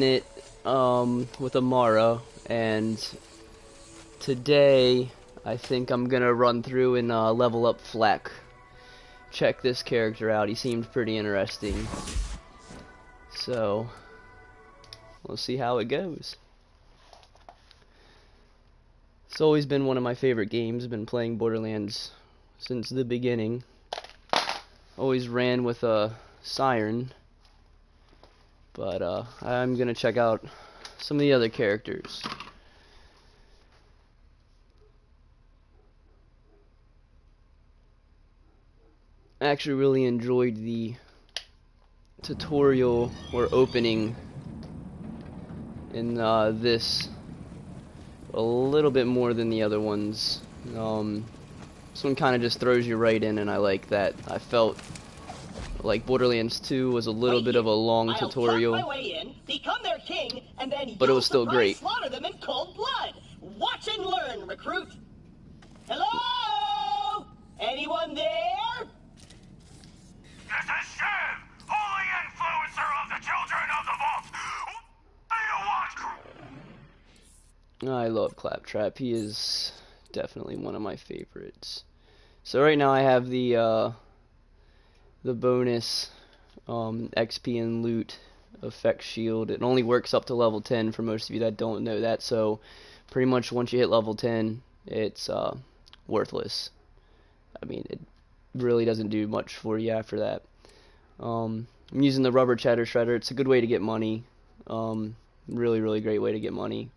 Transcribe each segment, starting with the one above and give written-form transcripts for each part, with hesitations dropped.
it with Amara, and today I think I'm gonna run through and level up Fleck. Check this character out. He seemed pretty interesting. So we'll see how it goes. It's always been one of my favorite games. Been playing Borderlands since the beginning. Always ran with a siren. But I'm gonna check out some of the other characters. I actually really enjoyed the tutorial or opening in this a little bit more than the other ones. This one kind of just throws you right in, and I like that. I felt like Borderlands 2 was a little bit of a long tutorial, but it was still great. Slaughter them in cold blood. Watch and learn, recruit. Hello? Anyone there? This is Shiv, holy influencer of the children of the vault. What do you want? I love Claptrap. He is definitely one of my favorites. So right now I have the bonus XP and loot effect shield. It only works up to level 10 for most of you that don't know that, so pretty much once you hit level 10 it's worthless. I mean, it really doesn't do much for you after that. I'm using the rubber cheddar shredder. It's a good way to get money. Really great way to get money.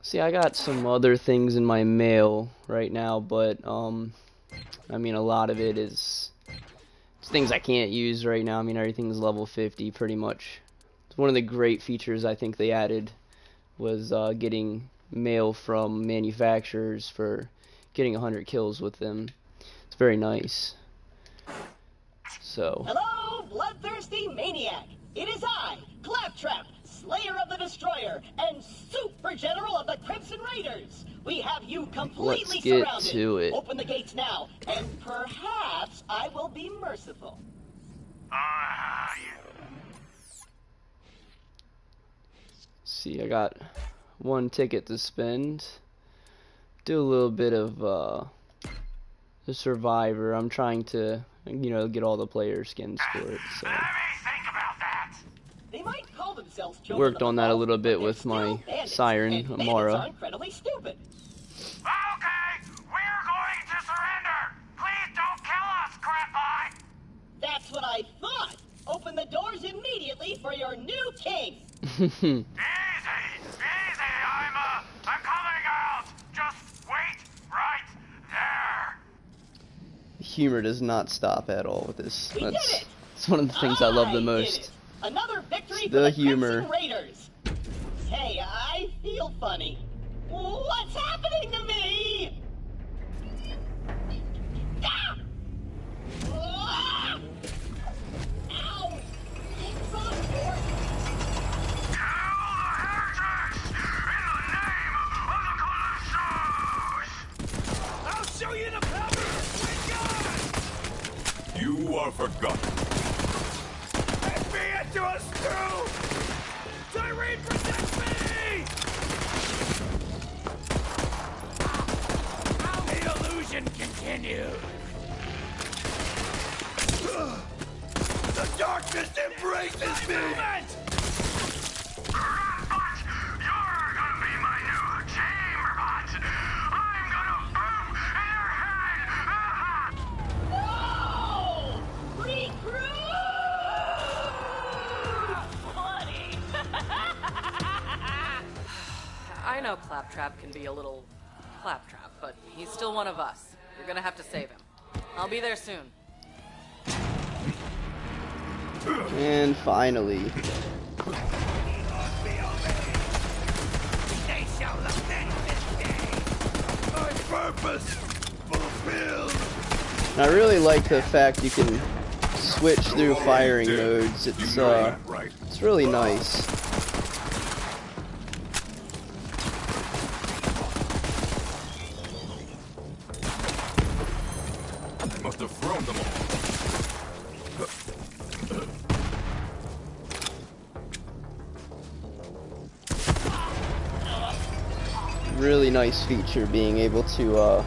See, I got some other things in my mail right now, but I mean, a lot of it is things I can't use right now. I mean, everything's level 50 pretty much. It's one of the great features I think they added was getting mail from manufacturers for getting 100 kills with them. It's very nice. So. Hello, bloodthirsty maniac. It is I, Claptrap, Slayer of the Destroyer, and Super General of the Crimson Raiders. We have you completely surrounded. Let's get to it. Open the gates now, and perhaps I will be merciful. See, I got one ticket to spend. Do a little bit of the Survivor. I'm trying to, you know, get all the player skins for it. So. Let me think about that. They might call themselves Worked on that a little bit with my siren, Amara. Are incredibly stupid. Okay, we're going to surrender. Please don't kill us, Crap-Eye. That's what I thought. Open the doors immediately for your new king. Easy. I'm coming out. Just wait right there. The humor does not stop at all with this. We did it. That's one of the things I love the did most. it. Another victory for The the humor. Crimson Raiders. Hey, I feel funny. What's happening to me? Ah! Ah! Ow! It's on board. I'll show you the power of Twin God! You are forgotten. Let me into a stew! Tyrene, protect me! The illusion continues. The darkness embraces me! You're gonna be my new chamber bot! I'm gonna boom in your head! No! Recruit! Funny. I know Claptrap can be a little claptrap, but he's still one of us. You're gonna have to save him. I'll be there soon. And finally. They shall lament this day! My purpose fulfilled! I really like the fact you can switch through firing modes. It's really nice. Must have thrown them all. really nice feature being able to,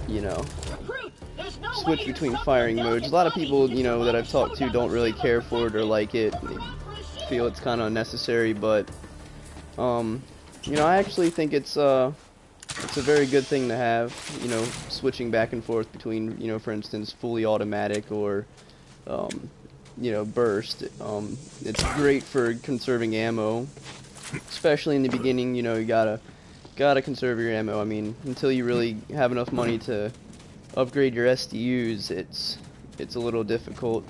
you know, Recruit, there's no way switch you're between stopping firing a modes. delicate A lot of body. people, It's you know, a that I've talked to showdown don't with really shield care and for it or like it. They feel it's kind of unnecessary, but, you know, I actually think it's a very good thing to have, you know, switching back and forth between, you know, for instance, fully automatic or, you know, burst. It's great for conserving ammo, especially in the beginning. You know, you gotta conserve your ammo. I mean, until you really have enough money to upgrade your SDUs, it's a little difficult,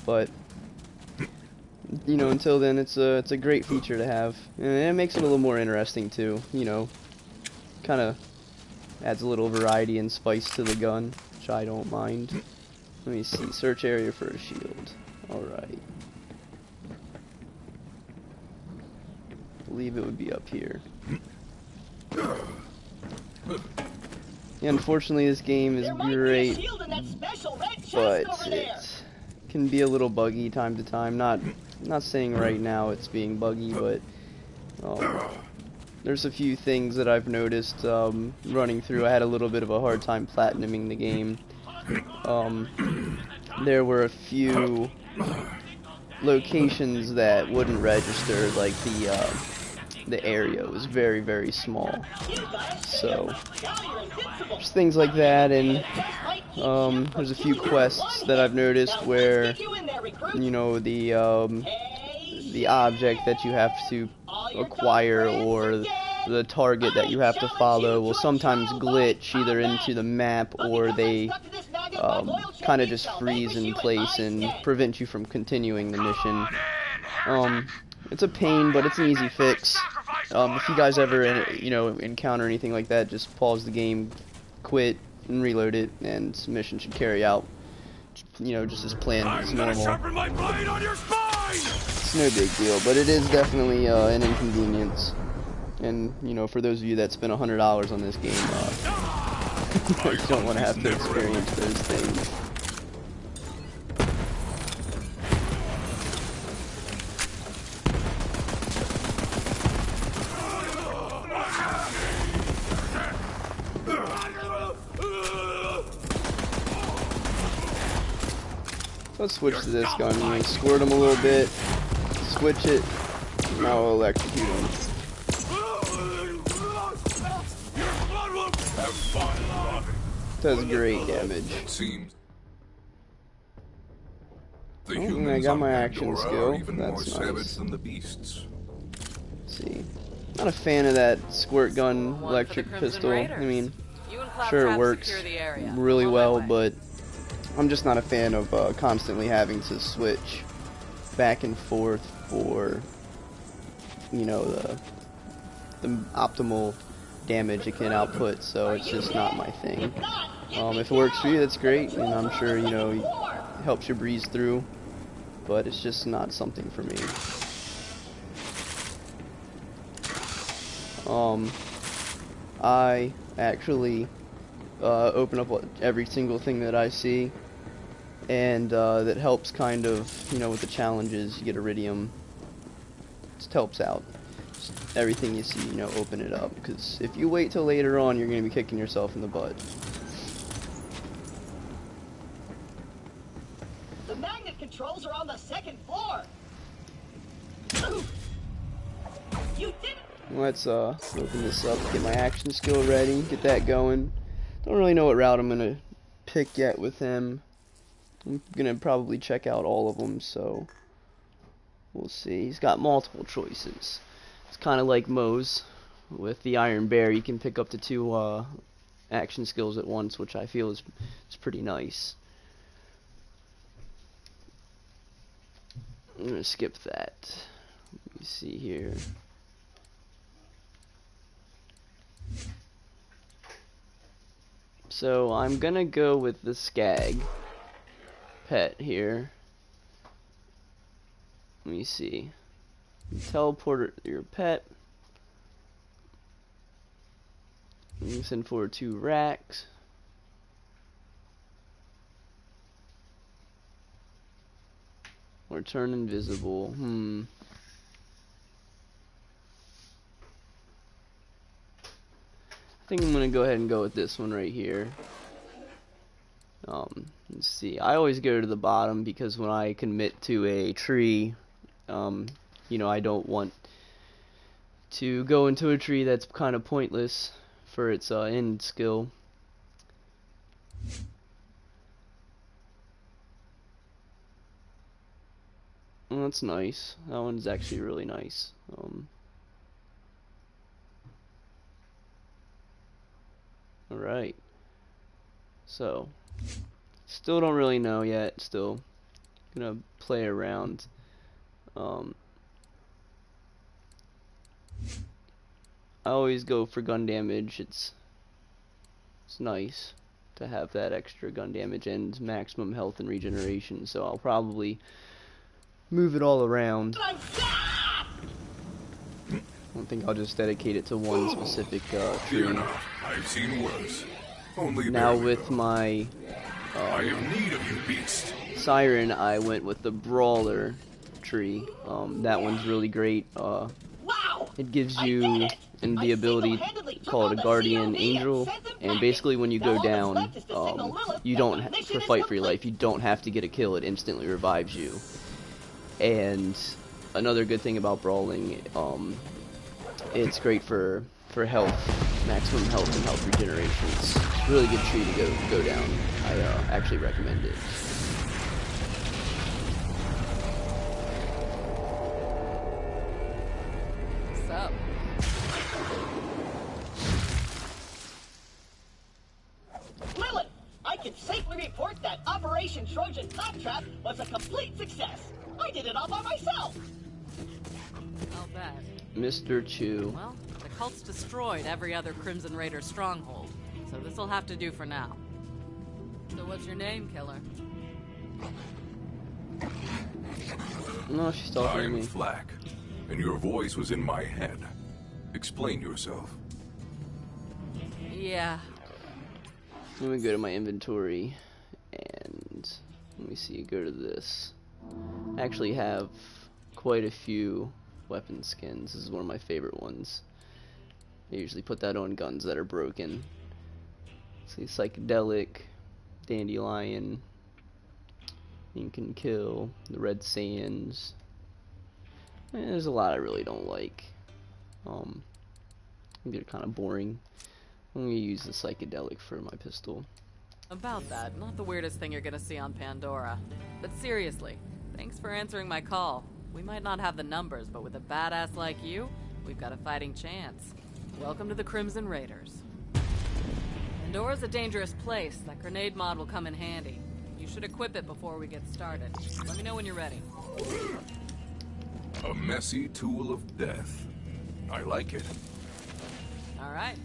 but you know, until then, it's a great feature to have, and it makes it a little more interesting too. You know, kind of adds a little variety and spice to the gun, which I don't mind. Let me see, search area for a shield. Alright. Believe it would be up here. Yeah, unfortunately this game is There might be a great, shield in that special red chest but over there. it can be a little buggy time to time. Not saying right now it's being buggy, but there's a few things that I've noticed running through. I had a little bit of a hard time platinuming the game. There were a few locations that wouldn't register, like the area was very, very small. So just things like that, and there's a few quests that I've noticed where, you know, the object that you have to acquire or the target that you have to follow will sometimes glitch either into the map, or they kind of just freeze in place and prevent you from continuing the mission. It's a pain, but it's an easy fix. If you guys ever, you know, encounter anything like that, just pause the game, quit, and reload it, and the mission should carry out, you know, just as planned as normal. Sharpen my blade on your spine! It's no big deal, but it is definitely an inconvenience. And, you know, for those of you that spent $100 on this game, you don't want to have to experience those things. Let's switch to this gun. You know, squirt him a little bit, switch it, now I'll electrocute him. Does great damage. Seems the Oh, and I humans got on my Pandora action are skill. even more That's savage nice. than the beasts. Let's see. Not a fan of that squirt gun One for the electric Crimson pistol. I Raiders. mean, You and sure it Claptrap works secure the area. really I'm on my well, way. but I'm just not a fan of constantly having to switch back and forth for, you know, the optimal damage it can output, so it's just not my thing. If it works for you, that's great, and I'm sure, you know, it helps you breeze through, but it's just not something for me. I actually open up every single thing that I see, and that helps kind of, you know, with the challenges. You get iridium, it just helps out. Just everything you see, you know, open it up, because if you wait till later on, you're going to be kicking yourself in the butt. The magnet controls are on the second floor. You did it. Let's open this up, get my action skill ready, get that going. Don't really know what route I'm gonna pick yet with him. I'm gonna probably check out all of them, so we'll see. He's got multiple choices. It's kind of like Moe's with the Iron Bear. You can pick up to 2 action skills at once, which I feel is pretty nice. I'm gonna skip that. Let me see here. So I'm gonna go with the Skag pet here. Let me see. Teleport your pet. You send forward 2 racks. Or turn invisible. I think I'm gonna go ahead and go with this one right here. Let's see. I always go to the bottom because when I commit to a tree, you know, I don't want to go into a tree that's kind of pointless for its end skill. Well, that's nice. That one's actually really nice. Alright. So, still don't really know yet. Still gonna play around. I always go for gun damage. It's nice to have that extra gun damage and maximum health and regeneration. So I'll probably move it all around. I don't think I'll just dedicate it to one specific tree. I've seen worse. Only Now barely, with though. my I have need of you, beast. Siren, I went with the Brawler tree. That one's really great. Wow! It gives I you did it! and I the ability single-handedly took called on a the Guardian COD Angel, sent them and packing. basically when you Now go all that's down, left is to signal Lilith you that don't the mission for is fight for your complete. life. You don't have to get a kill; it instantly revives you. And another good thing about brawling, it's great for health, maximum health and health regeneration. It's a really good tree to go down. I actually recommend it. What's up? Lilith, I can safely report that Operation Trojan Claptrap was a complete success. I did it all by myself. I'll bet. Mr. Chu. Well, the cult's destroyed every other Crimson Raider stronghold, so this'll have to do for now. So what's your name, killer? No, she's talking to I'm me. Flack, and your voice was in my head. Explain yourself. Yeah. Let me go to my inventory and let me see, go to this. I actually have quite a few weapon skins. This is one of my favorite ones. I usually put that on guns that are broken. See, psychedelic, dandelion, ink and kill, the red sands. There's a lot I really don't like. I think they're kind of boring. I'm gonna use the psychedelic for my pistol. About that, not the weirdest thing you're gonna see on Pandora. But seriously, thanks for answering my call. We might not have the numbers, but with a badass like you, we've got a fighting chance. Welcome to the Crimson Raiders. Pandora's a dangerous place. That grenade mod will come in handy. You should equip it before we get started. Let me know when you're ready. A messy tool of death. I like it. Alright.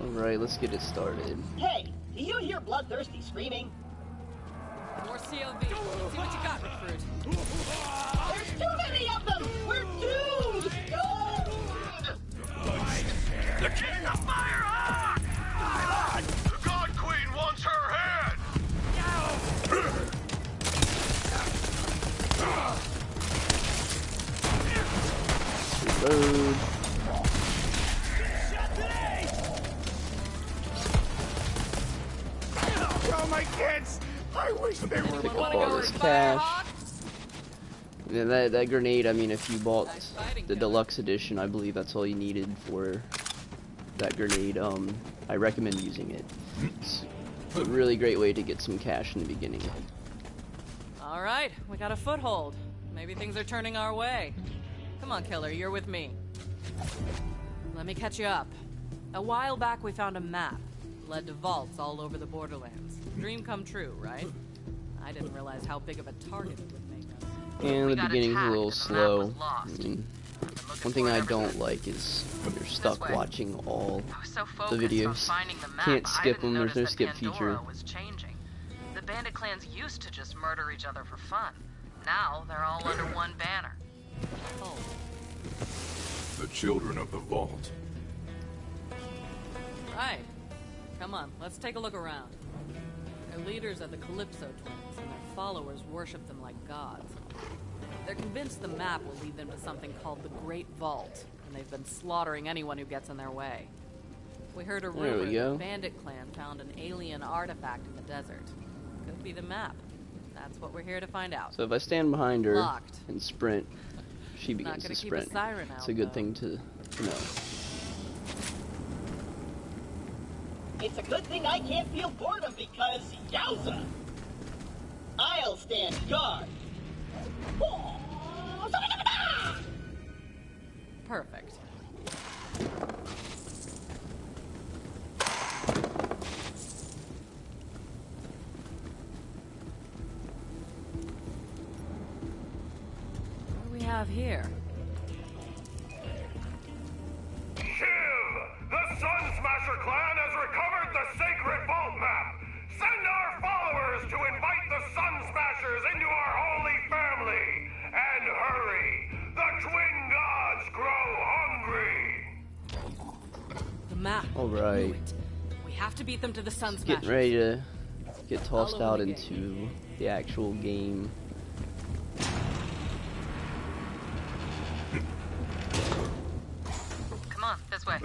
Alright, let's get it started. Hey, do you hear bloodthirsty screaming? More COV. See what you got, recruit. There's too many of them! We're doomed! The King of Firehawk! The God Queen wants her head! Reload. Oh, my kids! I wish they were Pick up Wanna all go this with cash. Firehawk? Yeah, that grenade, I mean, if you bought Nice fighting, the killer. deluxe edition, I believe that's all you needed for that grenade. I recommend using it. It's a really great way to get some cash in the beginning. Alright, we got a foothold. Maybe things are turning our way. Come on, killer, you're with me. Let me catch you up. A while back we found a map. Led to vaults all over the Borderlands. Dream come true, right? I didn't realize how big of a target it would make us. And the got beginning's a attacked little and the map slow. was lost. I mean, I've been looking one thing for it I ever don't since. like is you're stuck way. watching all I was so the focused on videos. finding the map, Can't I skip didn't them. There's no notice that skip Pandora feature. was changing. The bandit clans used to just murder each other for fun. Now they're all under one banner. Oh, The children of the vault. right. Come on, let's take a look around. Their leaders are the Calypso twins, and their followers worship them like gods. They're convinced the map will lead them to something called the Great Vault, and they've been slaughtering anyone who gets in their way. We heard a There rumor we that go. the Bandit Clan found an alien artifact in the desert. Could be the map. That's what we're here to find out. So if I stand behind her Locked. and sprint, she Not begins gonna to keep a sprint. siren It's out, a good though. thing to know. It's a good thing I can't feel boredom because, yowza! I'll stand guard. Perfect. What do we have here? Shiv! The Sun Smasher clan has recovered the sacred vault map! Send our followers to invite the Sun Smashers into our holy family! And hurry! The twin gods grow hungry! The map. Alright. Knew it. We have to beat them to the Sun Smashers. Getting ready to get tossed Follow out the into the actual game. Come on, this way.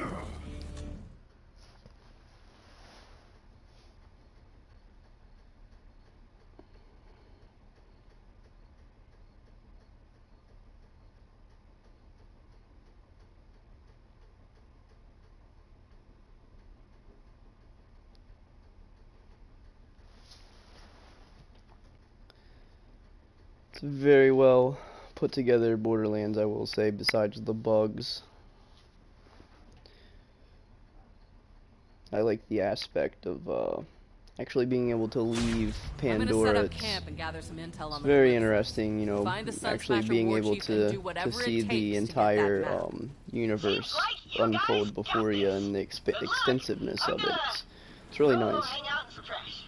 It's very well put together Borderlands, I will say, besides the bugs. I like the aspect of actually being able to leave I'm gonna set Pandora. up It's camp and gather some intel on the very Blitz. interesting, you know, Find the Sun actually Smasher being war able chief and do to whatever it see takes the to get that entire map. Seems universe like you guys unfold got before you this. and the Good luck. extensiveness I'm of it. gonna It's really go nice. hang out and refresh.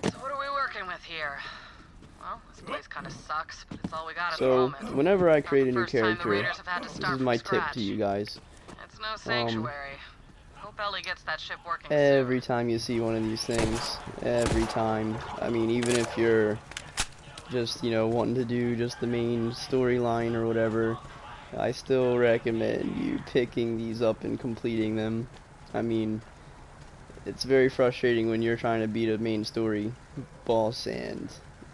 So what are we working with here? Well, this place kind of sucks, but it's all we got at the So, moment. whenever I Not create the a new first time the character, Raiders have had to this start is from my tip scratch. to you guys. It's no sanctuary. Hope Ellie gets that ship working Every soon. time you see one of these things, every time, I mean, even if you're just, you know, wanting to do just the main storyline or whatever, I still recommend you picking these up and completing them. I mean, it's very frustrating when you're trying to beat a main story boss and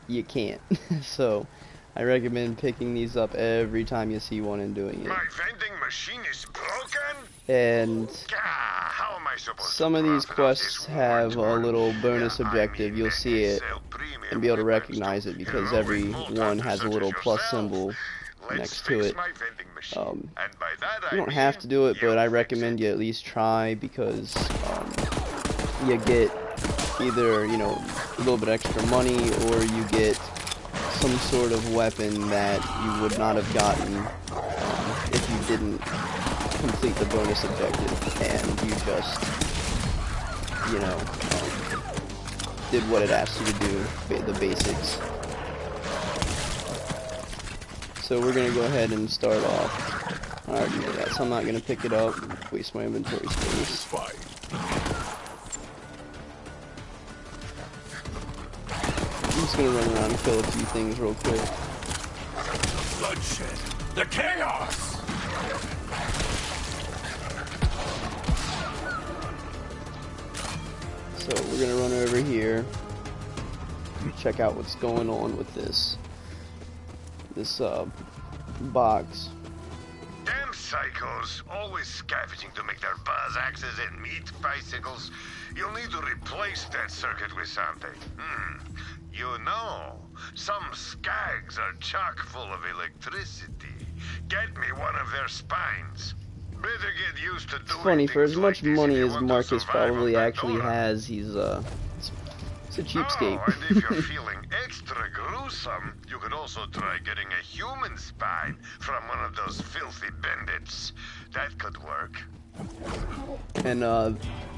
you can't. So, I recommend picking these up every time you see one and doing it. My vending machine is broken? And How am I supposed some to of these profit off quests this have a war? little bonus Yeah, I objective. mean, You'll see it sell premium and be able to weapons recognize to it because heroic every vault one hunters has a such little as plus yourself. symbol Let's next to fix it. my vending machine. And by that I You don't mean have to do it, but I you'll recommend fix you it. at least try because you get either, you know, a little bit extra money or you get some sort of weapon that you would not have gotten if you didn't complete the bonus objective and you just, you know, did what it asked you to do, the basics. So we're gonna go ahead and start off. I already know that, so I'm not gonna pick it up, waste my inventory space. Fight. I'm just gonna run around and kill a few things real quick. Bloodshed. The chaos. So we're gonna run over here, check out what's going on with this box. Damn psychos, always scavenging to make their buzz axes and meat bicycles. You'll need to replace that circuit with something. You know, some skags are chock full of electricity. Get me one of their spines. Better get used to doing It's funny, for as things much like this money if you as want to Marcus survive on probably actually Pandora. has, he's it's a cheapskate. Oh, and if you're feeling extra gruesome, you could also try getting a human spine from one of those filthy bandits. That could work. And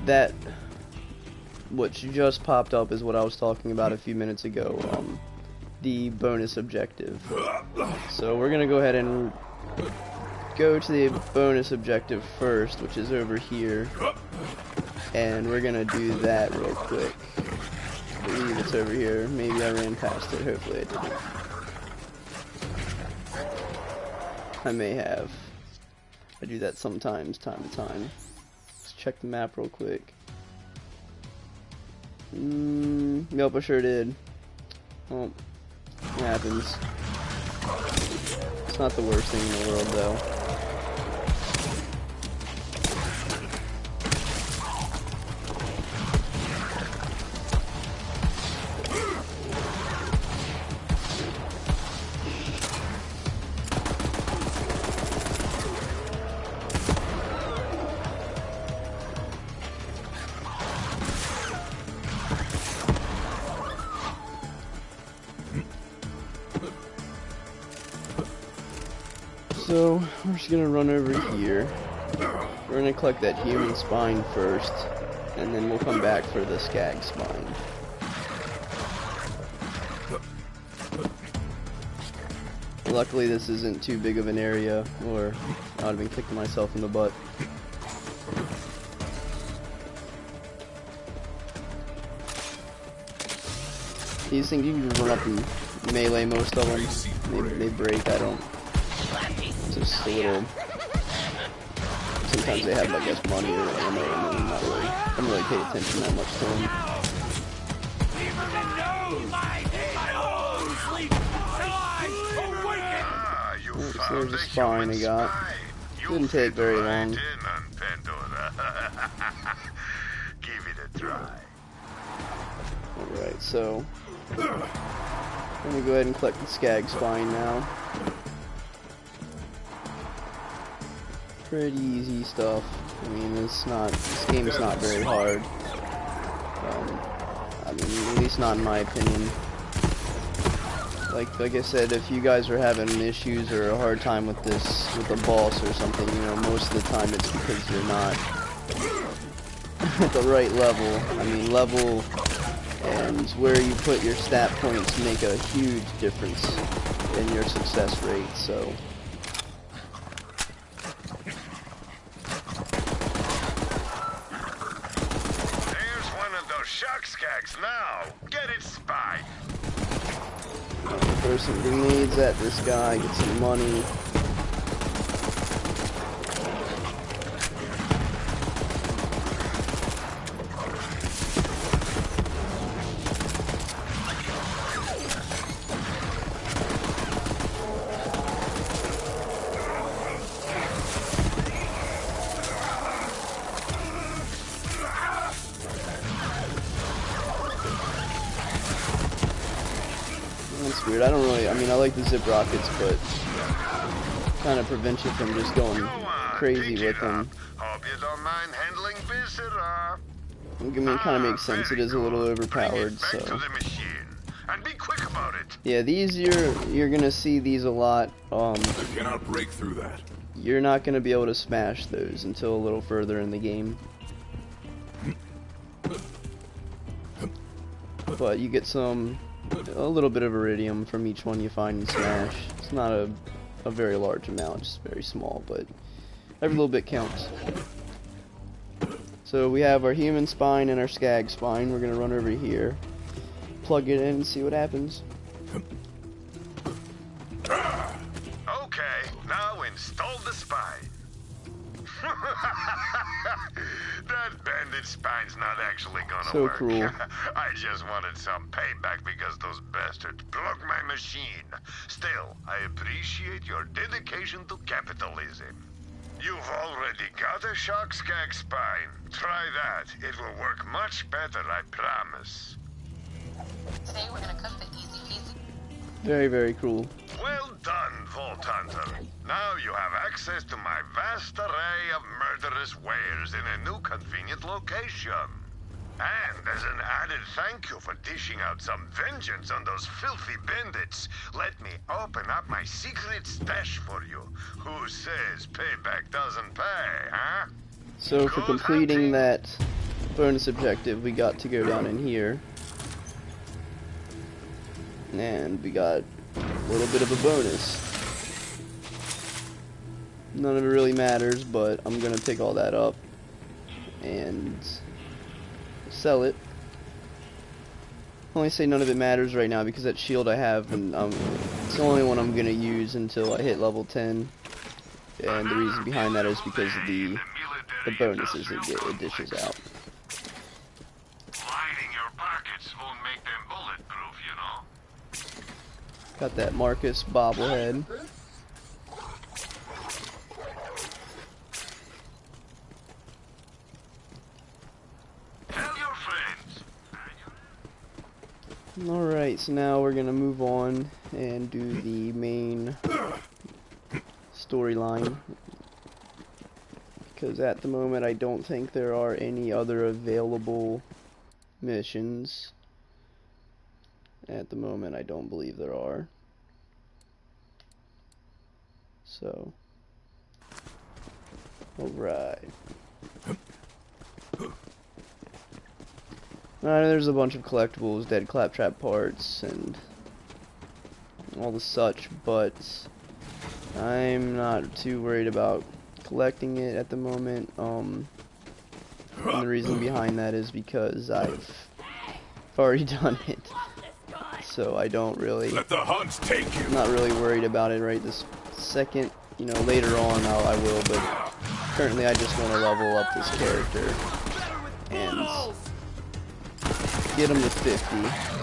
that what just popped up is what I was talking about a few minutes ago, the bonus objective. So we're gonna go ahead and go to the bonus objective first, which is over here, and we're gonna do that real quick. I believe it's over here. Maybe I ran past it. Hopefully I didn't. I may have. I do that sometimes, time to time. check the map real quick. Nope, I sure did. Oh, it happens. It's not the worst thing in the world, though. So, we're just gonna run over here. We're gonna collect that human spine first, and then we'll come back for the skag spine. Luckily this isn't too big of an area, or I would have been kicking myself in the butt. These things, you can just run up and melee most of them. They break, I don't. Just a little. Sometimes they have, I guess, money or ammo, and I'm not really. I don't really pay attention that much to them. So there's a spine I got. Didn't take very long. Give it a try. Alright, so I'm gonna go ahead and collect the skag spine now. Pretty easy stuff. I mean, this game is not very hard. I mean, at least not in my opinion. Like I said, if you guys are having issues or a hard time with this, with a boss or something, you know, most of the time it's because you're not at the right level. I mean, level and where you put your stat points make a huge difference in your success rate, so. There's one of those shock skags now. Get it, spy. Throw some grenades at this guy, get some money. That's weird. I don't really, I mean, I like the zip rockets, but kind of prevents you from just going crazy with them. Hope you don't mind handling viscera. I mean, it kind of makes sense. It is a little overpowered, so. And be quick about it. Yeah, these you're gonna see these a lot. I cannot break through that. You're not gonna be able to smash those until a little further in the game. But you get a little bit of iridium from each one you find and smash. It's not a very large amount, just very small, but every little bit counts. So we have our human spine and our skag spine. We're gonna run over here, plug it in, and see what happens. Okay, now install the spine. That bandit spine's not actually gonna So work. cruel. I just wanted some payback because those bastards broke my machine. Still, I appreciate your dedication to capitalism. You've already got a shock skag spine. Try that. It will work much better, I promise. Today we're gonna cook the easy peasy. Very, very cool. Well done, Vault Hunter. Now you have access to my vast array of murderous wares in a new convenient location. And as an added thank you for dishing out some vengeance on those filthy bandits, let me open up my secret stash for you. Who says payback doesn't pay, huh? So for completing that bonus objective, we got to go down in here. And we got a little bit of a bonus. None of it really matters, but I'm gonna pick all that up and sell it. I only say none of it matters right now because that shield I have, and it's the only one I'm gonna use until I hit level 10. And the reason behind that is because of the the bonuses it dishes out. Lighting your pockets won't make them bulletproof, you know. Got that Marcus bobblehead. Tell your friends. Alright, so now we're gonna move on and do the main storyline. Because at the moment I don't think there are any other available missions. At the moment I don't believe there are. So, alright. There's a bunch of collectibles, dead claptrap parts, and all the such, but I'm not too worried about collecting it at the moment. And the reason behind that is because I've already done it, so I don't really. Let the hunts take you. I'm not really worried about it right this second. You know, later on I will, but currently I just want to level up this character and get him to 50.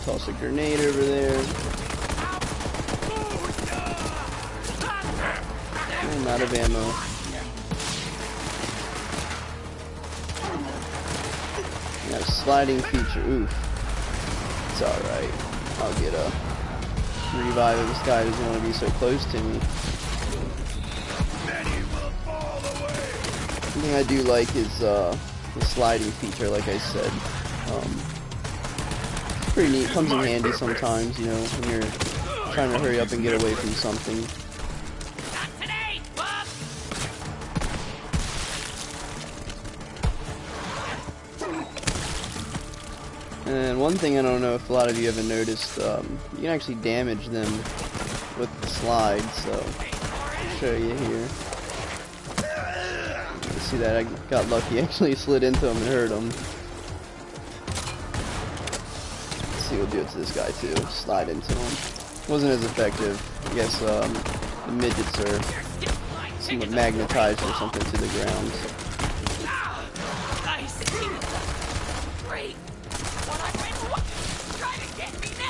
Toss a grenade over there. I'm out of ammo. Got a sliding feature. Oof. It's alright. I'll get a revive if this guy doesn't want to be so close to me. One thing I do like is the sliding feature, like I said. Pretty neat. Comes in handy sometimes, you know, when you're trying to hurry up and get away from something. Not today, Bob! And one thing I don't know if a lot of you haven't noticed, you can actually damage them with the slide, so I'll show you here. You see that? I got lucky, actually slid into him and hurt him. Let's see, we'll do it to this guy too. Slide into him. Wasn't as effective. I guess the midgets are somewhat magnetized or something to the ground.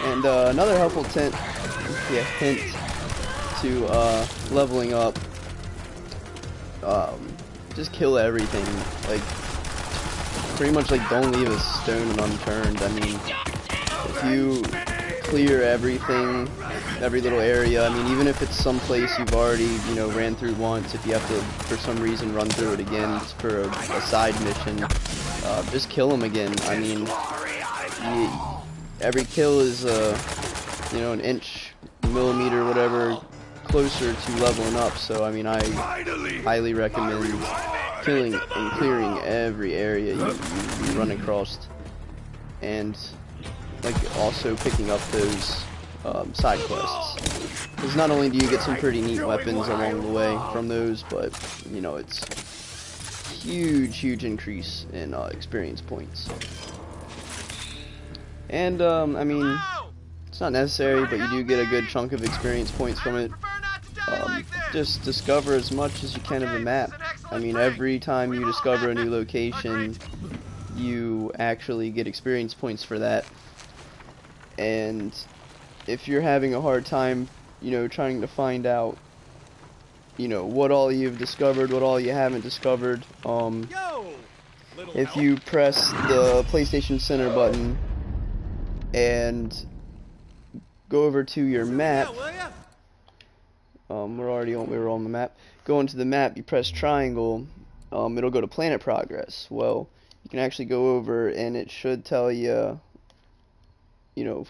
And another helpful hint to leveling up. Just kill everything. Like, pretty much like don't leave a stone unturned. I mean, if you clear everything, every little area, I mean, even if it's some place you've already, you know, ran through once, if you have to, for some reason, run through it again for a side mission, just kill them again. I mean, every kill is, you know, an inch, millimeter, whatever, closer to leveling up. So, I mean, I highly recommend killing and clearing every area you run across, and like also picking up those side quests. Because not only do you get some pretty neat weapons along the way from those, but you know, it's huge increase in experience points. And I mean, it's not necessary, but you do get a good chunk of experience points from it. Just discover as much as you can of the map. I mean, every time you discover a new location, you actually get experience points for that. And if you're having a hard time, you know, trying to find out, you know, what all you've discovered, what all you haven't discovered, if you press the PlayStation Center button and go over to your map, we're on the map. Go into the map, you press triangle, it'll go to planet progress. Well, you can actually go over and it should tell you, you know,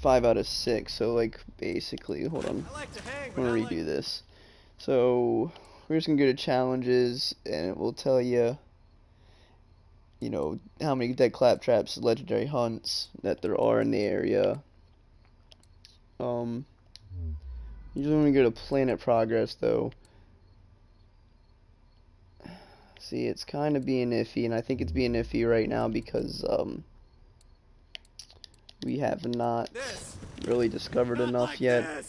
5 out of 6. So like basically, hold on, I'm gonna redo this. So we're just gonna go to challenges and it will tell you, you know, how many dead claptraps, legendary hunts that there are in the area. Usually when we go to planet progress, though, see, it's kind of being iffy, and I think it's being iffy right now because, we have not really discovered enough yet.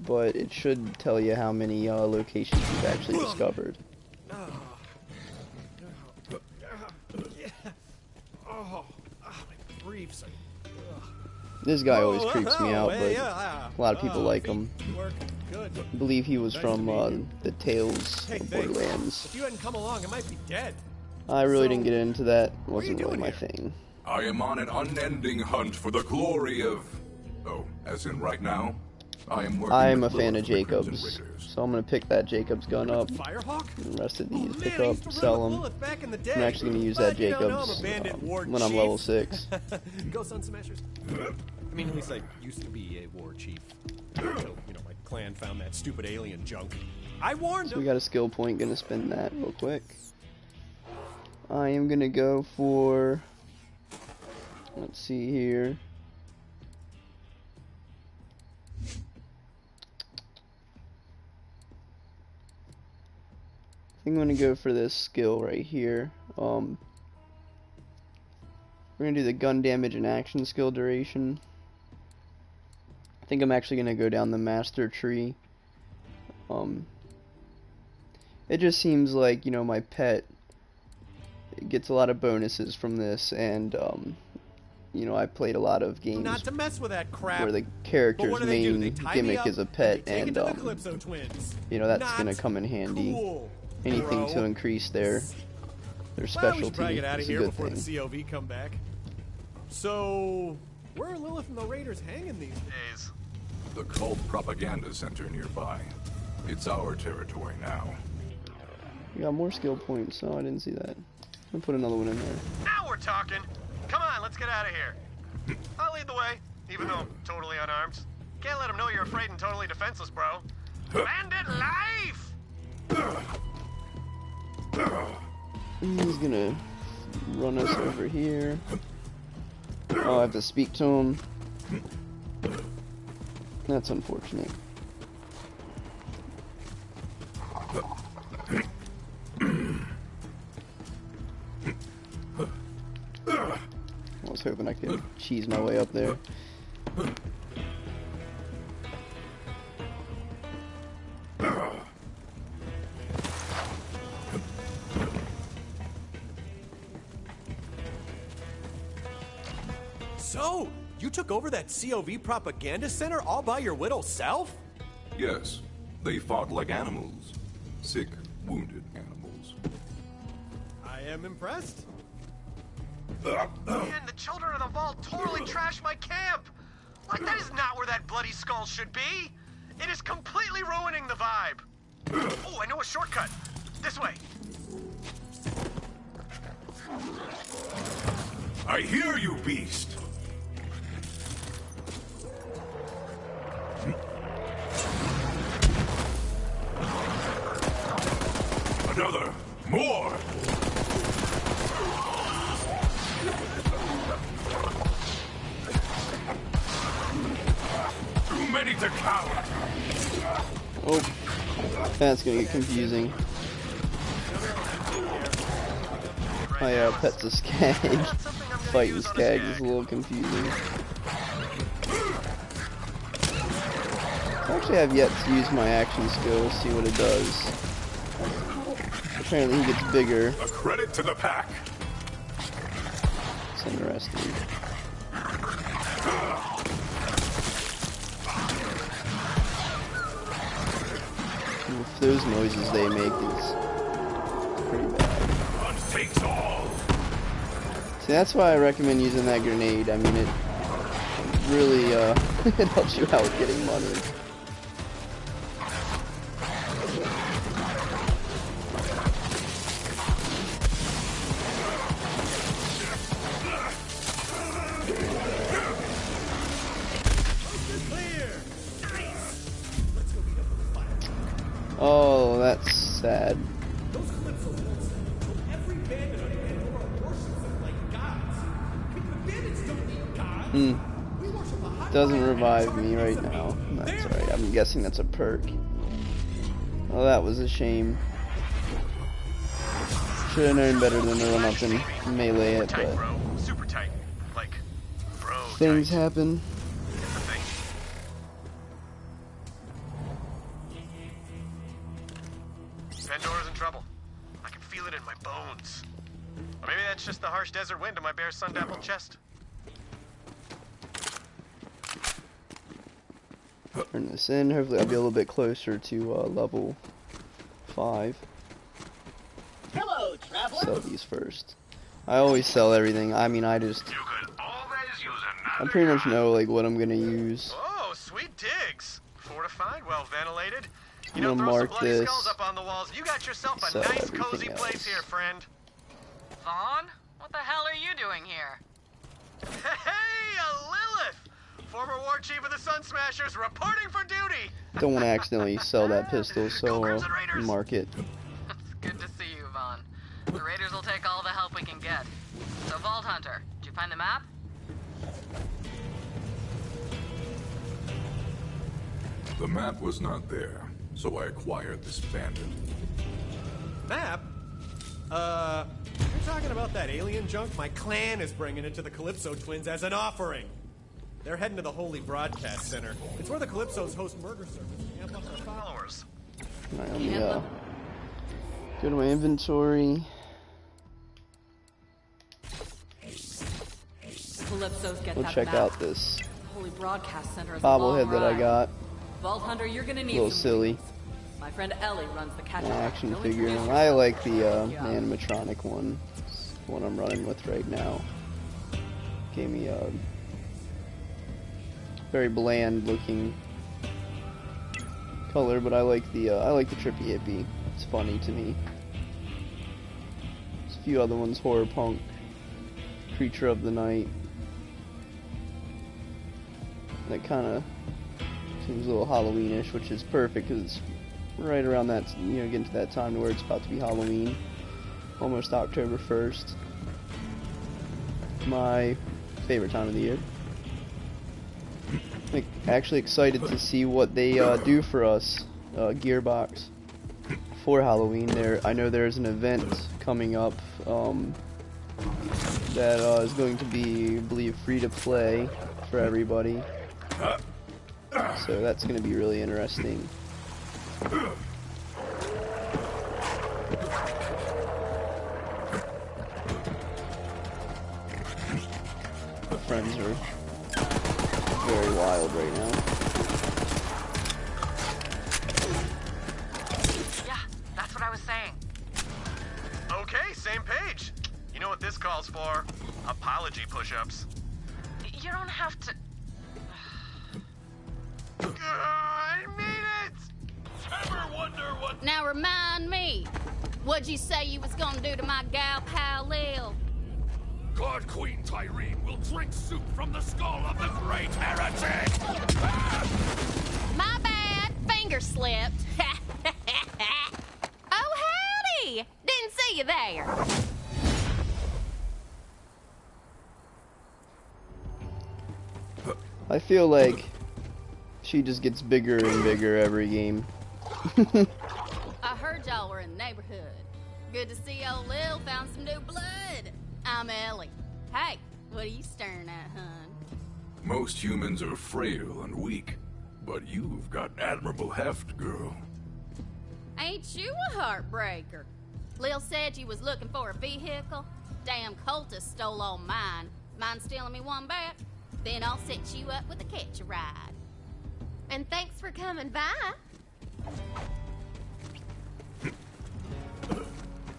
But it should tell you how many locations you've actually discovered. This guy always creeps me out, but a lot of people like him. I believe he was from the Tales of Borderlands. If you hadn't come along, I might be dead. I really didn't get into that. It wasn't really my thing. I am on an unending hunt for the glory of... Oh, as in right now? I'm a fan of Jacobs, so I'm gonna pick that Jacobs gun up. Firehawk? And the rest of these pick up, sell them. I'm actually gonna use that Jacobs when I'm level 6. Go Sun Smashers. I mean, at least I used to be a war chief. Until, my clan found that stupid alien junk. I warned So them. we got a skill point, gonna spend that real quick. I am gonna go for... Let's see here. I think I'm going to go for this skill right here. We're going to do the gun damage and action skill duration. I think I'm actually going to go down the master tree. It just seems like, my pet gets a lot of bonuses from this, and I played a lot of games Not to mess with that crap. where the character's main gimmick is a pet, and that's going to come in handy. Cool, Anything bro. to increase their Well, we specialty should probably get out of is a here good before thing. the COV come back. So, where are Lilith and the Raiders hanging these days? The cult propaganda center nearby. It's our territory now. We got more skill points, so I didn't see that. I'll put another one in there. Now we're talking. Come on, let's get out of here. I'll lead the way, even though I'm totally unarmed. Can't let them know you're afraid and totally defenseless, bro. Bandit life! He's gonna run us over here. Oh, I have to speak to him. That's unfortunate. I was hoping I could cheese my way up there. So, you took over that COV propaganda center all by your little self? Yes, they fought like animals. Sick, wounded animals. I am impressed. Man, the children of the vault totally trashed my camp! Like, that is not where that bloody skull should be! It is completely ruining the vibe! Oh, I know a shortcut! This way! I hear you, beast! Another! More! Too many to count! Oh, that's gonna get confusing. My pet's a skag. Fighting skag is a little confusing. Actually, I've yet to use my action skill, see what it does. Apparently he gets bigger. A credit to the pack! It's interesting. If those noises they make is pretty bad. One takes all! See, that's why I recommend using that grenade. I mean, it really, it helps you out with getting money. Oh, that's sad. Those clips of wolves. Every bandit on Pandora worships them like gods. The bandits don't need gods. We worship a higher Doesn't revive me right now. That's alright. I'm guessing that's a perk. Oh, that was a shame. Should have known better than to run up and melee it, Tight, but bro. Super tight. Like, bro. things tight. happen. It's a thing. Pandora's in trouble. I can feel it in my bones. Or maybe that's just the harsh desert wind in my bare sun-dappled chest. Turn this in. Hopefully I'll be a little bit closer to level 5. Hello, traveler. Sell these first. I always sell everything. I mean, I just... You could always use I another pretty much gun. know, like, what I'm gonna use. Oh, sweet digs. Fortified, well ventilated. You I'm know, gonna throw some mark bloody this. skulls up on the walls. You got yourself a Sell nice, everything cozy place else. here, friend. Vaughn? What the hell are you doing here? Hey, a Lilith! Former war chief of the Sun Smashers reporting for duty! Don't want to accidentally sell that pistol, so Go Crimson Raiders! mark it. It's good to see you, Vaughn. The Raiders will take all the help we can get. So, Vault Hunter, did you find the map? The map was not there, so I acquired this bandit. Map? You're talking about that alien junk? My clan is bringing it to the Calypso twins as an offering. They're heading to the Holy Broadcast Center. It's where the Calypsos host murder service. Amp up their followers. Alright, let me go to my inventory. Calypso's get We'll that check map. out this Holy Broadcast Center is a long bobblehead that I ride. got. Vault Hunter, you're gonna A need little some silly. wings. My friend Ellie runs the catch. Action figure. I like the animatronic one. It's the one I'm running with right now. Gave me a very bland looking color, but I like the trippy hippie. It's funny to me. There's a few other ones: horror punk, creature of the night. That kind of seems a little Halloweenish, which is perfect because it's right around that, getting to that time where it's about to be Halloween. Almost October 1st. My favorite time of the year. Like, actually excited to see what they do for us, Gearbox, for Halloween. I know there's an event coming up that is going to be, I believe, free to play for everybody. So that's going to be really interesting. My friends are very wild right now. Yeah, that's what I was saying. Okay, same page. You know what this calls for? Apology push-ups. You don't have to. I mean it! Ever wonder what Now remind me, what'd you say you was gonna do to my gal pal Lil? God Queen Tyreen will drink soup from the skull of the great heretic! My bad, finger slipped. Oh, howdy! Didn't see you there. I feel like she just gets bigger and bigger every game. I heard y'all were in the neighborhood. Good to see old Lil found some new blood. I'm Ellie. Hey, what are you staring at, hun? Most humans are frail and weak, but you've got admirable heft, girl. Ain't you a heartbreaker? Lil said you was looking for a vehicle. Damn cultist stole all mine. Mind stealing me one back? Then I'll set you up with a catch a ride. And thanks for coming by.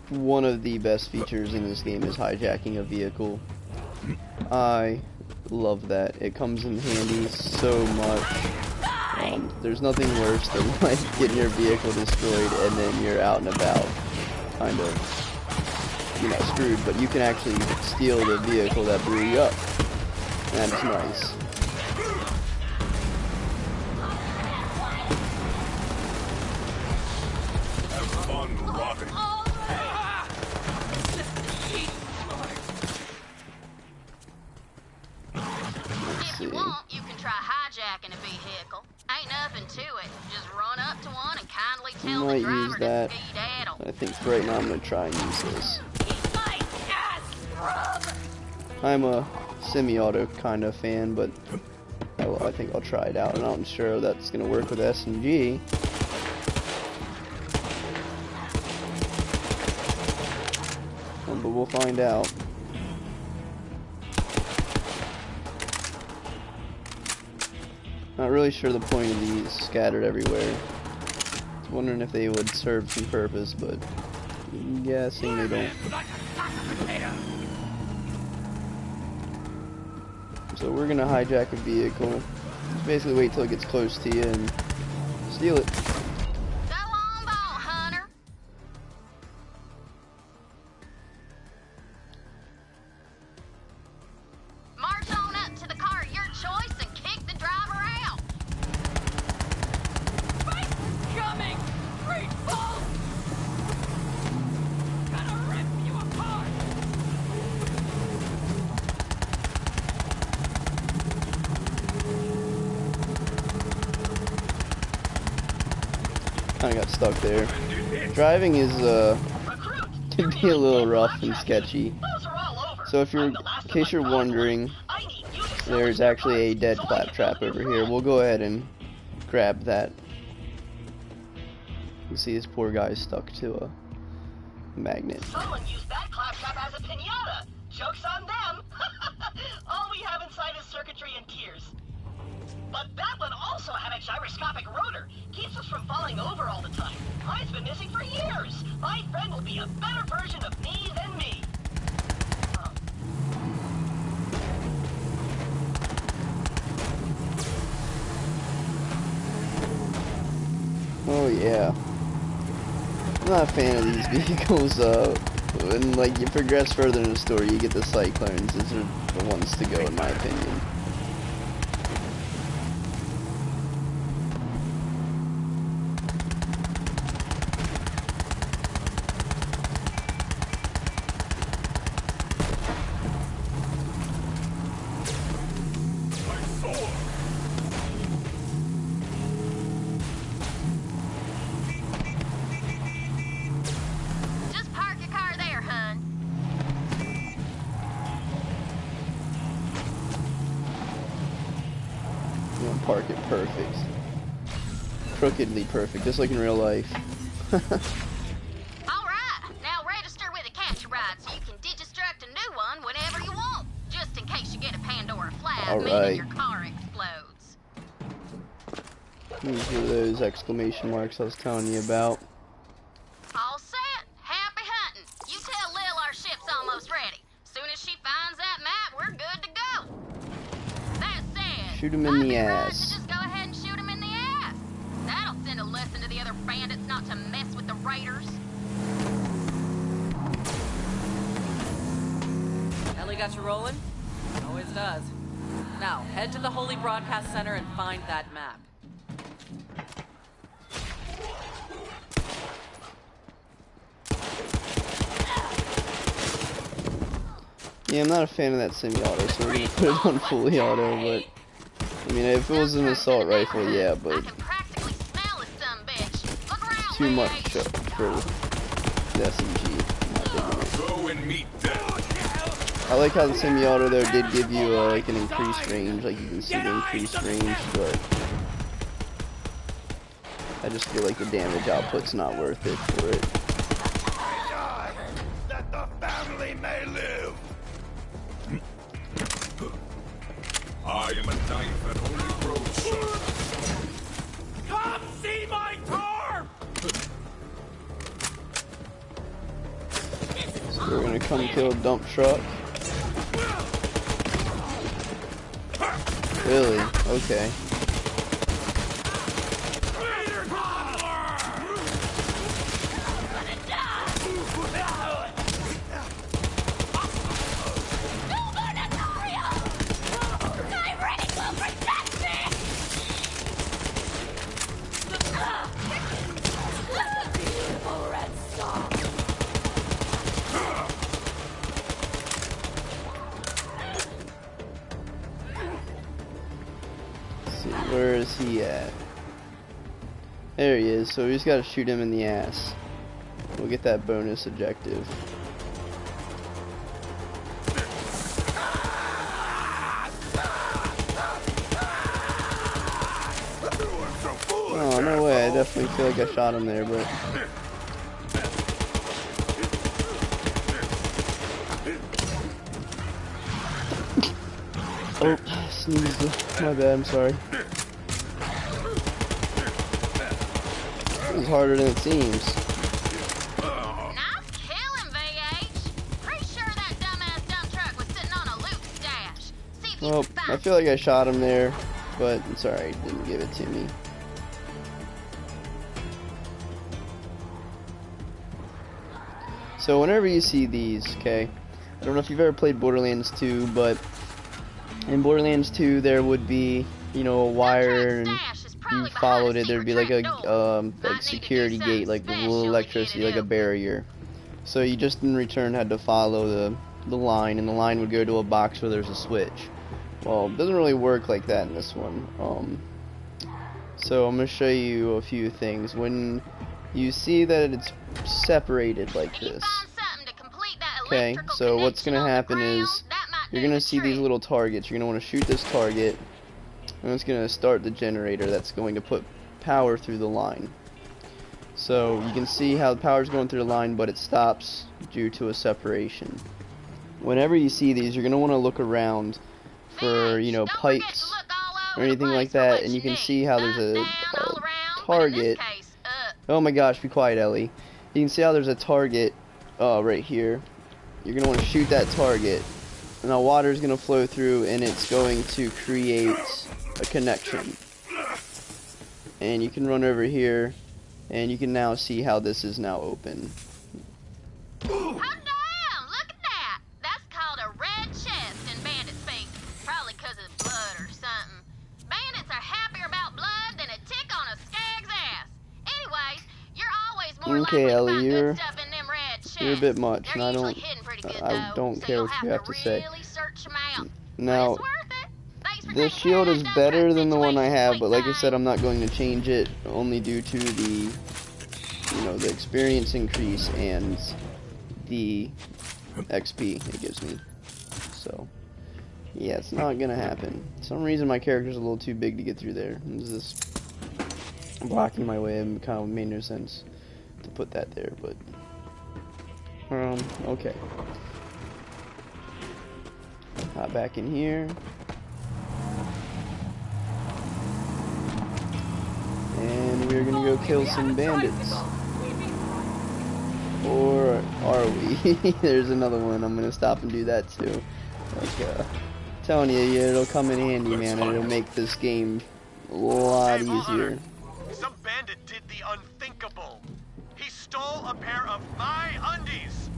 One of the best features in this game is hijacking a vehicle. I love that. It comes in handy so much. There's nothing worse than like getting your vehicle destroyed and then you're out and about, kind of, screwed. But you can actually steal the vehicle that blew you up. That's nice. Have fun rotting. If you want, you can try hijacking a vehicle. Ain't nothing to it. Just run up to one and kindly I tell the might driver use to that. skedaddle. I think for right now I'm gonna try and use this. Eat my ass, scrub! I'm a semi-auto kind of fan, but I think I'll try it out. I'm not sure that's gonna work with SMG. But we'll find out. Not really sure the point of these scattered everywhere. I was wondering if they would serve some purpose, but I'm guessing they don't. So we're gonna hijack a vehicle. Just basically wait till it gets close to you and steal it. Go on, ball hunter. March on up to the car of your choice and kick the driver out. Coming! Great balls! Gonna rip you apart! Kinda got stuck there. Driving is can be a little rough and sketchy. So if you're, in case you're wondering, there's actually a dead claptrap over here. We'll go ahead and grab that. You see this poor guy is stuck to a magnet. Someone used that claptrap as a pinata. Joke's on them. All we have inside is circuitry and tears. But that one also had a gyroscopic rotor. Keeps us from falling over all the time. Mine's been missing for years. My friend will be a better version of me than me. Oh. Oh yeah. I'm not a fan of these vehicles. When like you progress further in the story, you get the cyclones. These are the ones to go, in my opinion. Just park your car there, hun. You know, park it perfect. Crookedly perfect, just like in real life. Alright, now register with a capture ride so you can digistruct a new one whenever you want. Just in case you get a Pandora flag, All meaning right. your car explodes. These are those exclamation marks I was telling you about. All set. Happy hunting. You tell Lil our ship's almost ready. Soon as she finds that map, we're good to go. That said, Shoot him in the might be right ass. to just go ahead and shoot him in the ass. That'll send a lesson to the other bandits not to mess with the raiders. Ellie got you rolling? Always does. Now, head to the Holy Broadcast Center and find that map. Yeah, I'm not a fan of that semi-auto, so we're gonna put it on fully auto, but I mean, if it was an assault rifle, yeah, I but can practically smell this sumbitch. Look around, too Lily. much for the SMG. Not digging it. Go and meet death. I like how the semi-auto though did give you like an increased range, like you can see the increased range, but I just feel like the damage output's not worth it for it. That the family may live. I am a knife that only grows sharp. Come see my car! So we're gonna come kill a dump truck. Really? Okay. Where is he at? There he is, so we just gotta shoot him in the ass. We'll get that bonus objective. Oh, no way, I definitely feel like I shot him there, but... Oh, sneezed. My bad, I'm sorry. This is harder than it seems. Nice killing, VH. Pretty sure that dumbass dump truck was sitting on a loot stash. See if you Well, can find I feel like I shot him there, but it's alright, he didn't give it to me. So whenever you see these, okay, I don't know if you've ever played Borderlands 2, but in Borderlands 2 there would be, you know, a wire, and you followed it, there'd be like a like security gate, like a little electricity, like a barrier. So you just in return had to follow the line, and the line would go to a box where there's a switch. Well, it doesn't really work like that in this one. So I'm going to show you a few things. When you see that it's separated like this, okay, so what's going to happen is you're going to see these little targets. You're going to want to shoot this target, and it's going to start the generator that's going to put power through the line. So you can see how the power's going through the line, but it stops due to a separation. Whenever you see these, you're going to want to look around for, you know, pipes or anything like that, and you can see how there's a target. Oh my gosh, be quiet, Ellie. You can see how there's a target right here. You're going to want to shoot that target. Now water is going to flow through, and it's going to create a connection. And you can run over here, and you can now see how this is now open. Oh, damn! Look at that! That's called a red chest in bandit speak. Probably because of blood or something. Bandits are happier about blood than a tick on a skag's ass. Anyways, you're always more Okay, likely to Ellie, find you're good stuff in them red chests. a bit much, and They're I usually don't hidden pretty good, I though, don't so care you'll what you have to say. really search them out. Now, But it's worth it. Thanks for this taking shield care of is that better dump than the one I situation, have, but like I sweet said, thing. I'm not going to change it, only due to the, you know, the experience increase and the XP it gives me. So, yeah, it's not going to happen. For some reason my character's a little too big to get through there. It's just blocking my way, and kind of made no sense to put that there, but, okay. Hop back in here. And we're gonna go kill some bandits. Or are we? There's another one. I'm gonna stop and do that too. Like, telling you, it'll come in handy, man. It'll make this game a lot easier. Some bandit did the unthinkable. He stole a pair of my undies.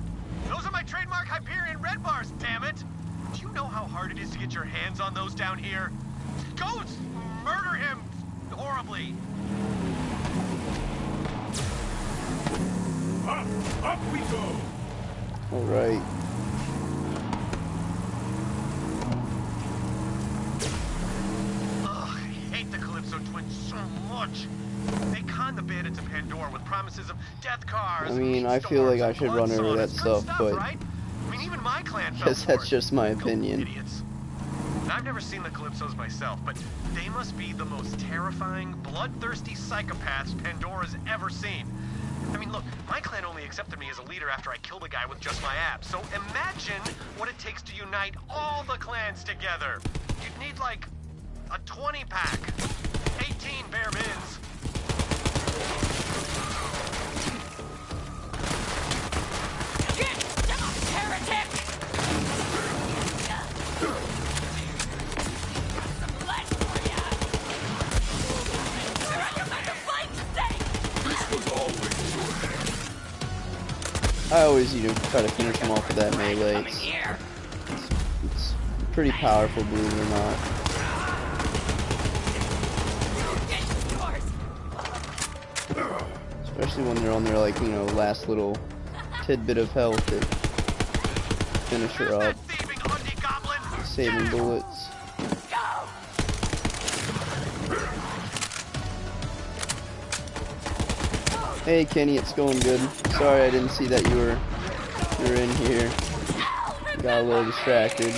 Those are my trademark Hyperion red bars, damn it. Do you know how hard it is to get your hands on those down here? Go murder him horribly. Up we go! Alright. Ugh, I hate the Calypso twins so much. They con the bandits of Pandora with promises of death cars. I mean, meat I feel like storms, I and should blood run over that saunas. stuff, Good but right? I mean, even my clan fell guess for that's it. just my Go opinion. idiots. Now, I've never seen the Calypsos myself, but they must be the most terrifying, bloodthirsty psychopaths Pandora's ever seen. I mean, look, my clan only accepted me as a leader after I killed a guy with just my abs. So imagine what it takes to unite all the clans together. You'd need, like, a 20-pack. 18 bare mins. Get down, heretic! I always, you know, try to finish them off with that melee. It's pretty powerful, believe it or not. Especially when they're on their, like, you know, last little tidbit of health to finish her up. Saving bullets. Hey Kenny, it's going good. Sorry I didn't see that you were in here. Got a little distracted.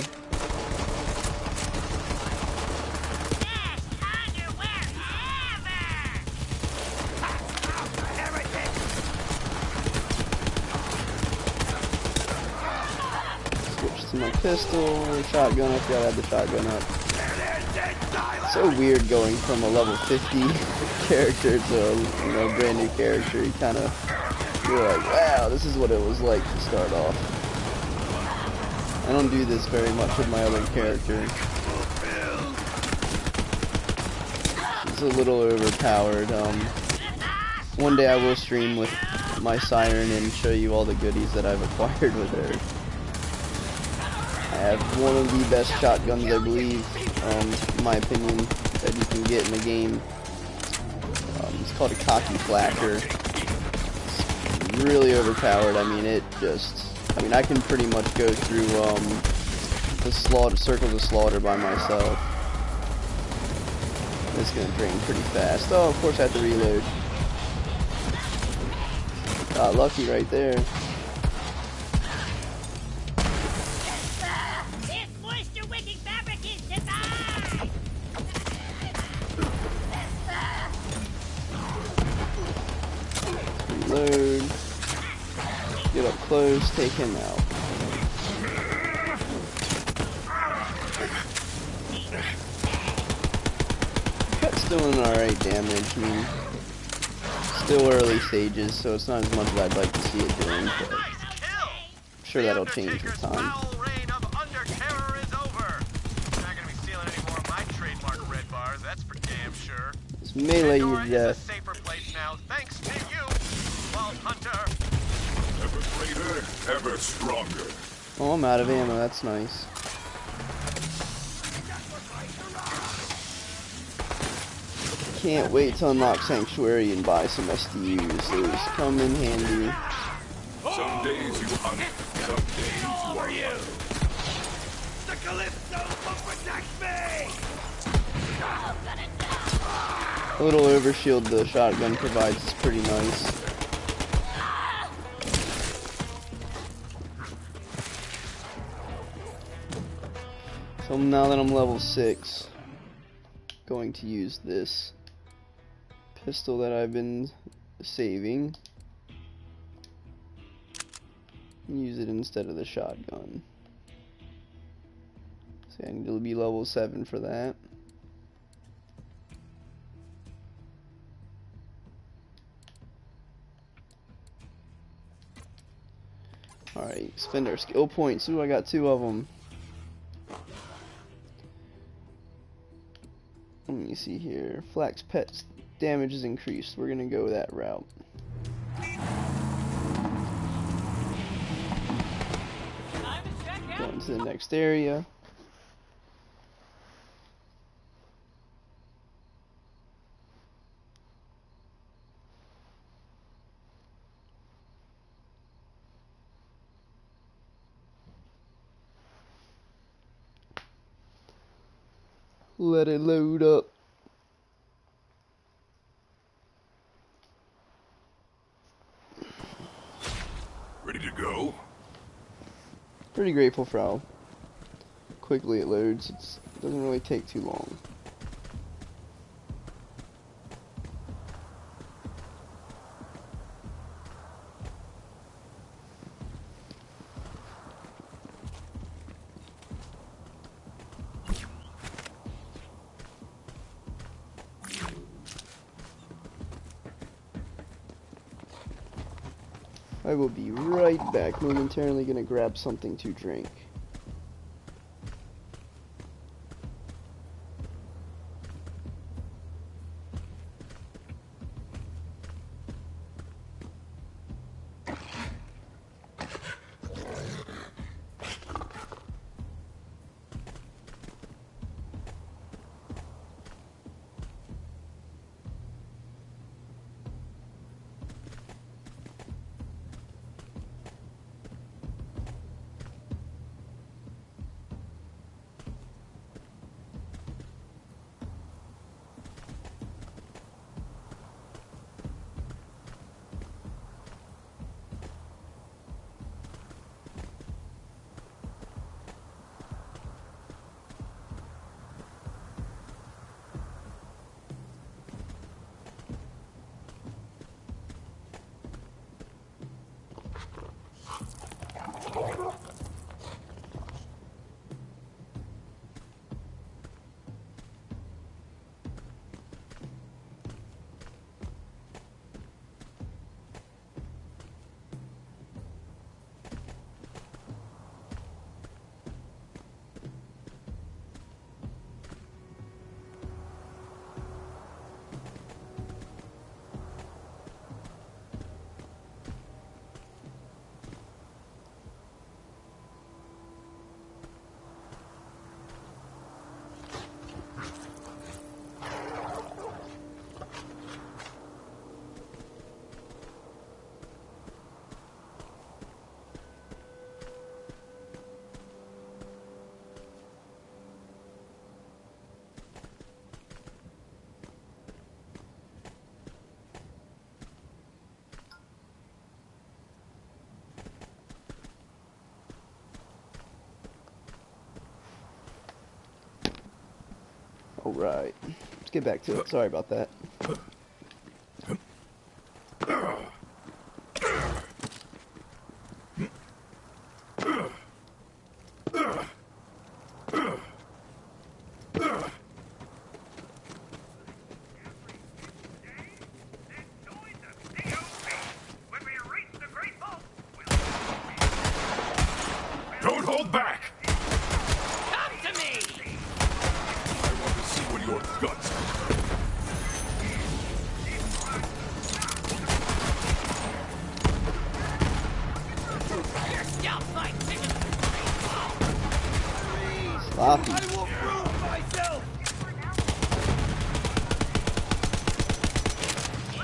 Switch to my pistol or shotgun. I forgot I had the shotgun up. So weird going from a level 50 character to a brand new character. You kind of feel like, wow, this is what it was like to start off. I don't do this very much with my other character. It's a little overpowered. One day I will stream with my siren and show you all the goodies that I've acquired with her. I have one of the best shotguns, I believe, in my opinion, that you can get in the game. It's called a cocky flasher. It's really overpowered. I mean, I can pretty much go through the circles of slaughter by myself. It's gonna drain pretty fast. Oh, of course I have to reload. Got lucky right there. Reload. Get up close, take him out. That's doing alright damage. I mean, still early stages, so it's not as much as I'd like to see it doing, but I'm sure that'll change with time. Just melee you to death. Ever greater, ever stronger. Oh, I'm out of ammo, that's nice. Can't wait to unlock Sanctuary and buy some SDUs. Those come in handy. Some days you hunt, some days you are you! The Calypso will protect me! A little overshield the shotgun provides is pretty nice. So now that I'm level 6, going to use this pistol that I've been saving. Use it instead of the shotgun. So I need to be level 7 for that. Alright, spend our skill points. Ooh, I got 2 of them. Let me see here. Flax Pet's damage is increased. We're gonna go that route. Going to the next area. Let it load up. ready to go. Pretty grateful for how quickly it loads. It doesn't really take too long. I will be right back, momentarily gonna grab something to drink. Alright, let's get back to it. Sorry about that. Don't hold back! Come to me! I want to see what your guts are. You're still fighting! Sloppy. I will prove myself!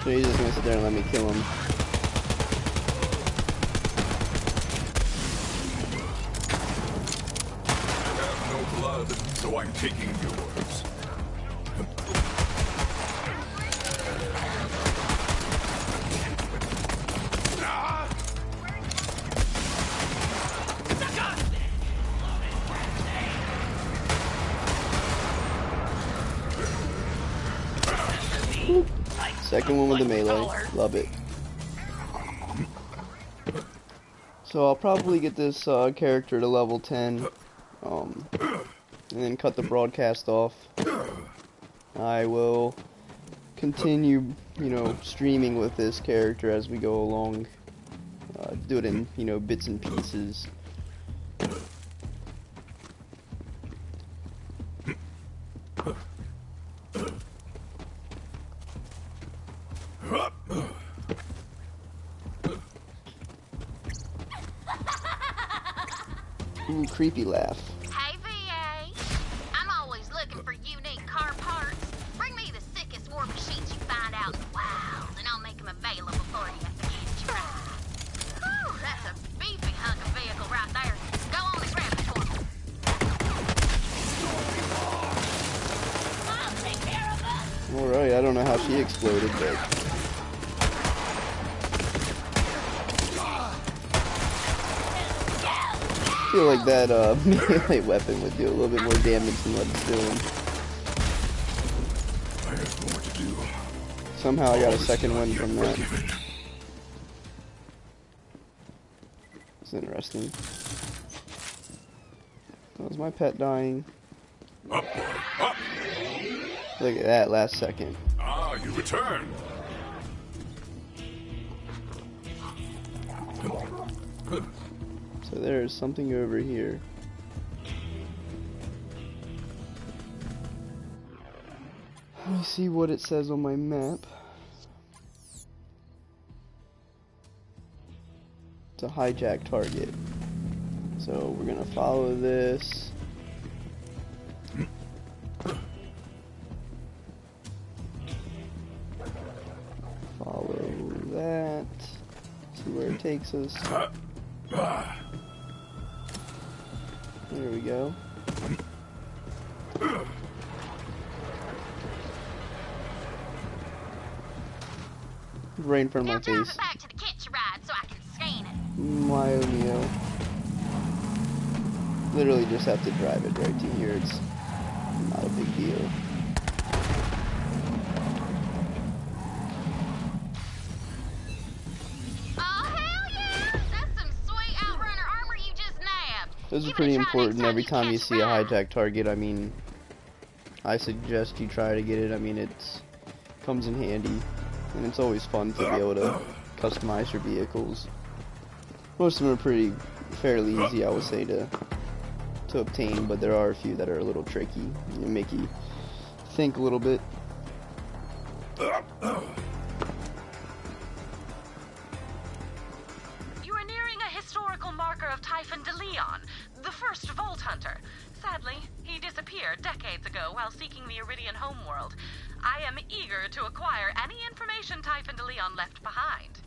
So he's just gonna sit there and let me kill him. I have no blood, so I'm taking yours. Second one with the melee. Love it. So I'll probably get this character to level 10. And then cut the broadcast off. I will continue, you know, streaming with this character as we go along. Do it in, you know, bits and pieces. Ooh, creepy laugh. Hey, VA. I'm always looking for unique car parts. Bring me the sickest war machines you find out in the wild, and I'll make them available for you at the kitchen ride. Whew, that's a beefy hunk of vehicle right there. Go on and grab it for me. I'll take care of us. Alright, I don't know how she exploded, but... I feel like that melee weapon would do a little bit more damage than what it's doing. I have more to do. Somehow I got a second one from that. It's interesting. That was my pet dying. Up, up! Look at that last second. Ah, you returned. So there's something over here. Let me see what it says on my map. It's a hijack target. So we're gonna follow this. Follow that. See where it takes us. There we go. Right in front of my Drive face. it back to the kitchen ride so I can scan it. My O'Neill. Literally just have to drive it right to here. It's not a big deal. Oh, hell yeah! That's some sweet Outrunner armor Those are pretty important. Every time you see a hijack target, I mean, I suggest you try to get it. I mean, it comes in handy, and it's always fun to be able to customize your vehicles. Most of them are fairly easy, I would say, to obtain, but there are a few that are a little tricky and make you think a little bit. You are nearing a historical marker of Typhon de Leon, the first Vault Hunter. Sadly, he disappeared decades ago while seeking the Iridian homeworld. I am eager to acquire any information Typhon de Leon left behind.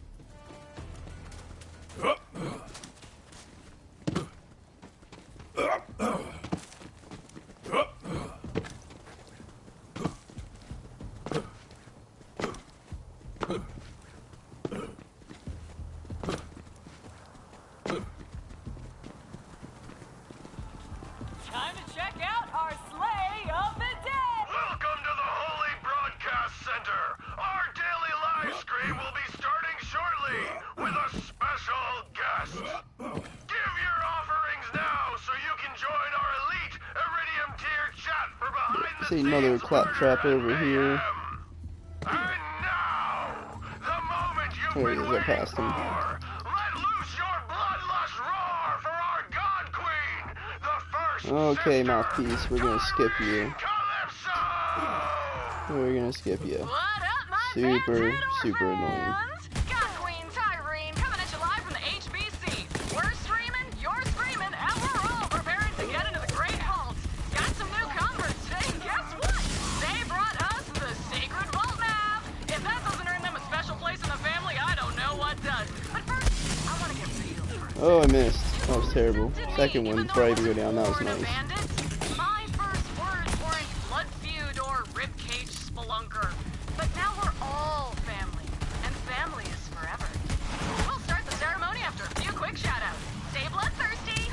Time to check out our Slay of the Dead! Welcome to the Holy Broadcast Center. Our daily live stream will be starting shortly with a special guest. Give your offerings now so you can join our elite Iridium tier chat for behind the See scenes. another claptrap over here. And now, the moment you've There he been is, I waiting passed him. for. Let loose your bloodlust roar for our God Queen, the first Okay, sister Mouthpiece, we're gonna skip you. Calypso! We're gonna skip you. What up, my Super, Pantador super annoying. friends? God Queen Tyrene coming at you live from the HBC. We're streaming, you're screaming, and we're all preparing to get into the Great Vault. Got some new converts today, and guess what? They brought us the Sacred Vault map. If that doesn't earn them a special place in the family, I don't know what does. But first, I want to get real. Oh, I missed. That was terrible. Second one, before I even go down, that was nice. My first words weren't blood feud or ribcage spelunker. But now we're all family, and family is forever. We'll start the ceremony after a few quick shout-outs. Stay bloodthirsty.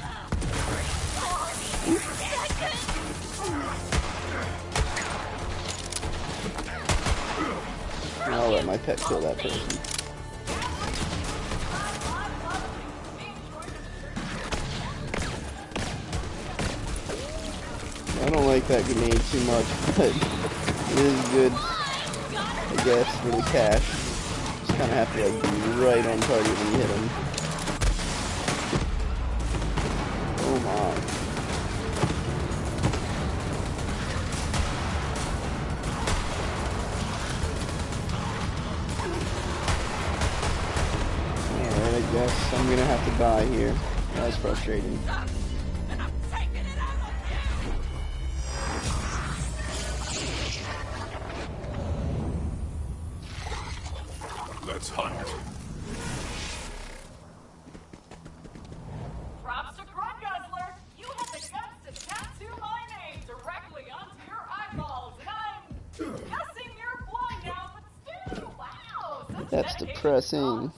I'll let my pet kill that person. I don't like that grenade too much, but it is good, I guess, for the cash. Just kind of have to like be right on target when you hit him. Oh my. Alright, I guess I'm gonna have to die here. That's frustrating. Let's hunt. Props to Grunt Guzzler! You had the guts to tattoo my name directly onto your eyeballs, and I'm guessing you're blind now, but still, wow! Such That's dedication. depressing.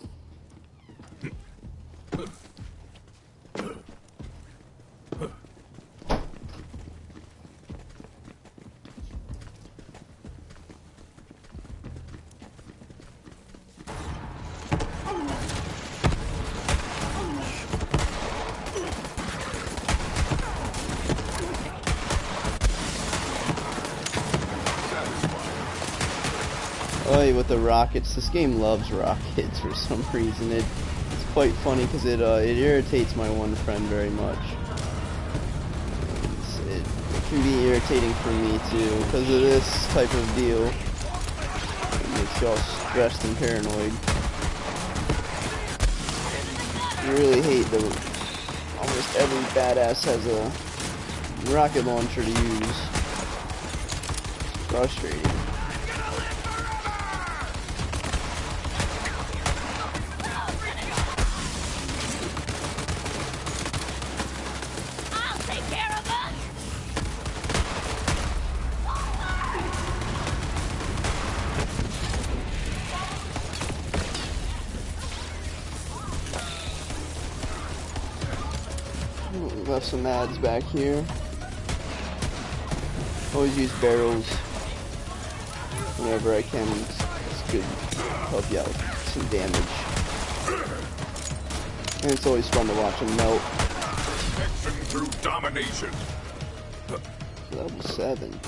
Oh, with the rockets. This game loves rockets for some reason. It's quite funny because it irritates my one friend very much. It can be irritating for me too because of this type of deal. It makes you all stressed and paranoid. I really hate that almost every badass has a rocket launcher to use. It's frustrating. Left some ads back here. Always use barrels whenever I can. It's good to help you out with some damage. And it's always fun to watch them melt. abomination. Level 7.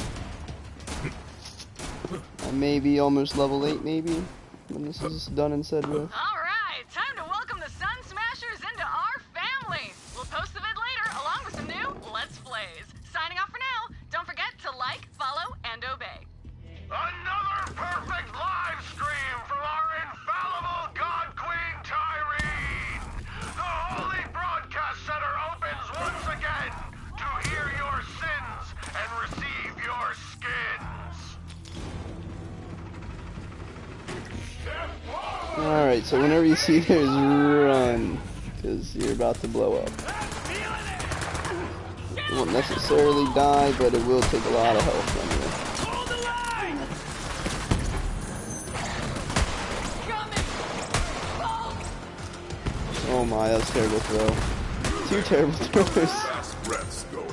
I may be almost level 8, maybe, when this is done and said with. Alright, time to welcome the Sun Smashers into our family. We'll post the vid later, along with some new Let's Plays. Signing off for now. Don't forget to like, follow, and obey. Another perfect live stream from our infallible God Queen Tyreen! The Holy Broadcast Center opens once again to hear your sins and receive your skins! Alright, so whenever you see there's run, because you're about to blow up. You won't necessarily die, but it will take a lot of health from you. Oh my, that was a terrible throw. 2 terrible throws. Fast breaths going.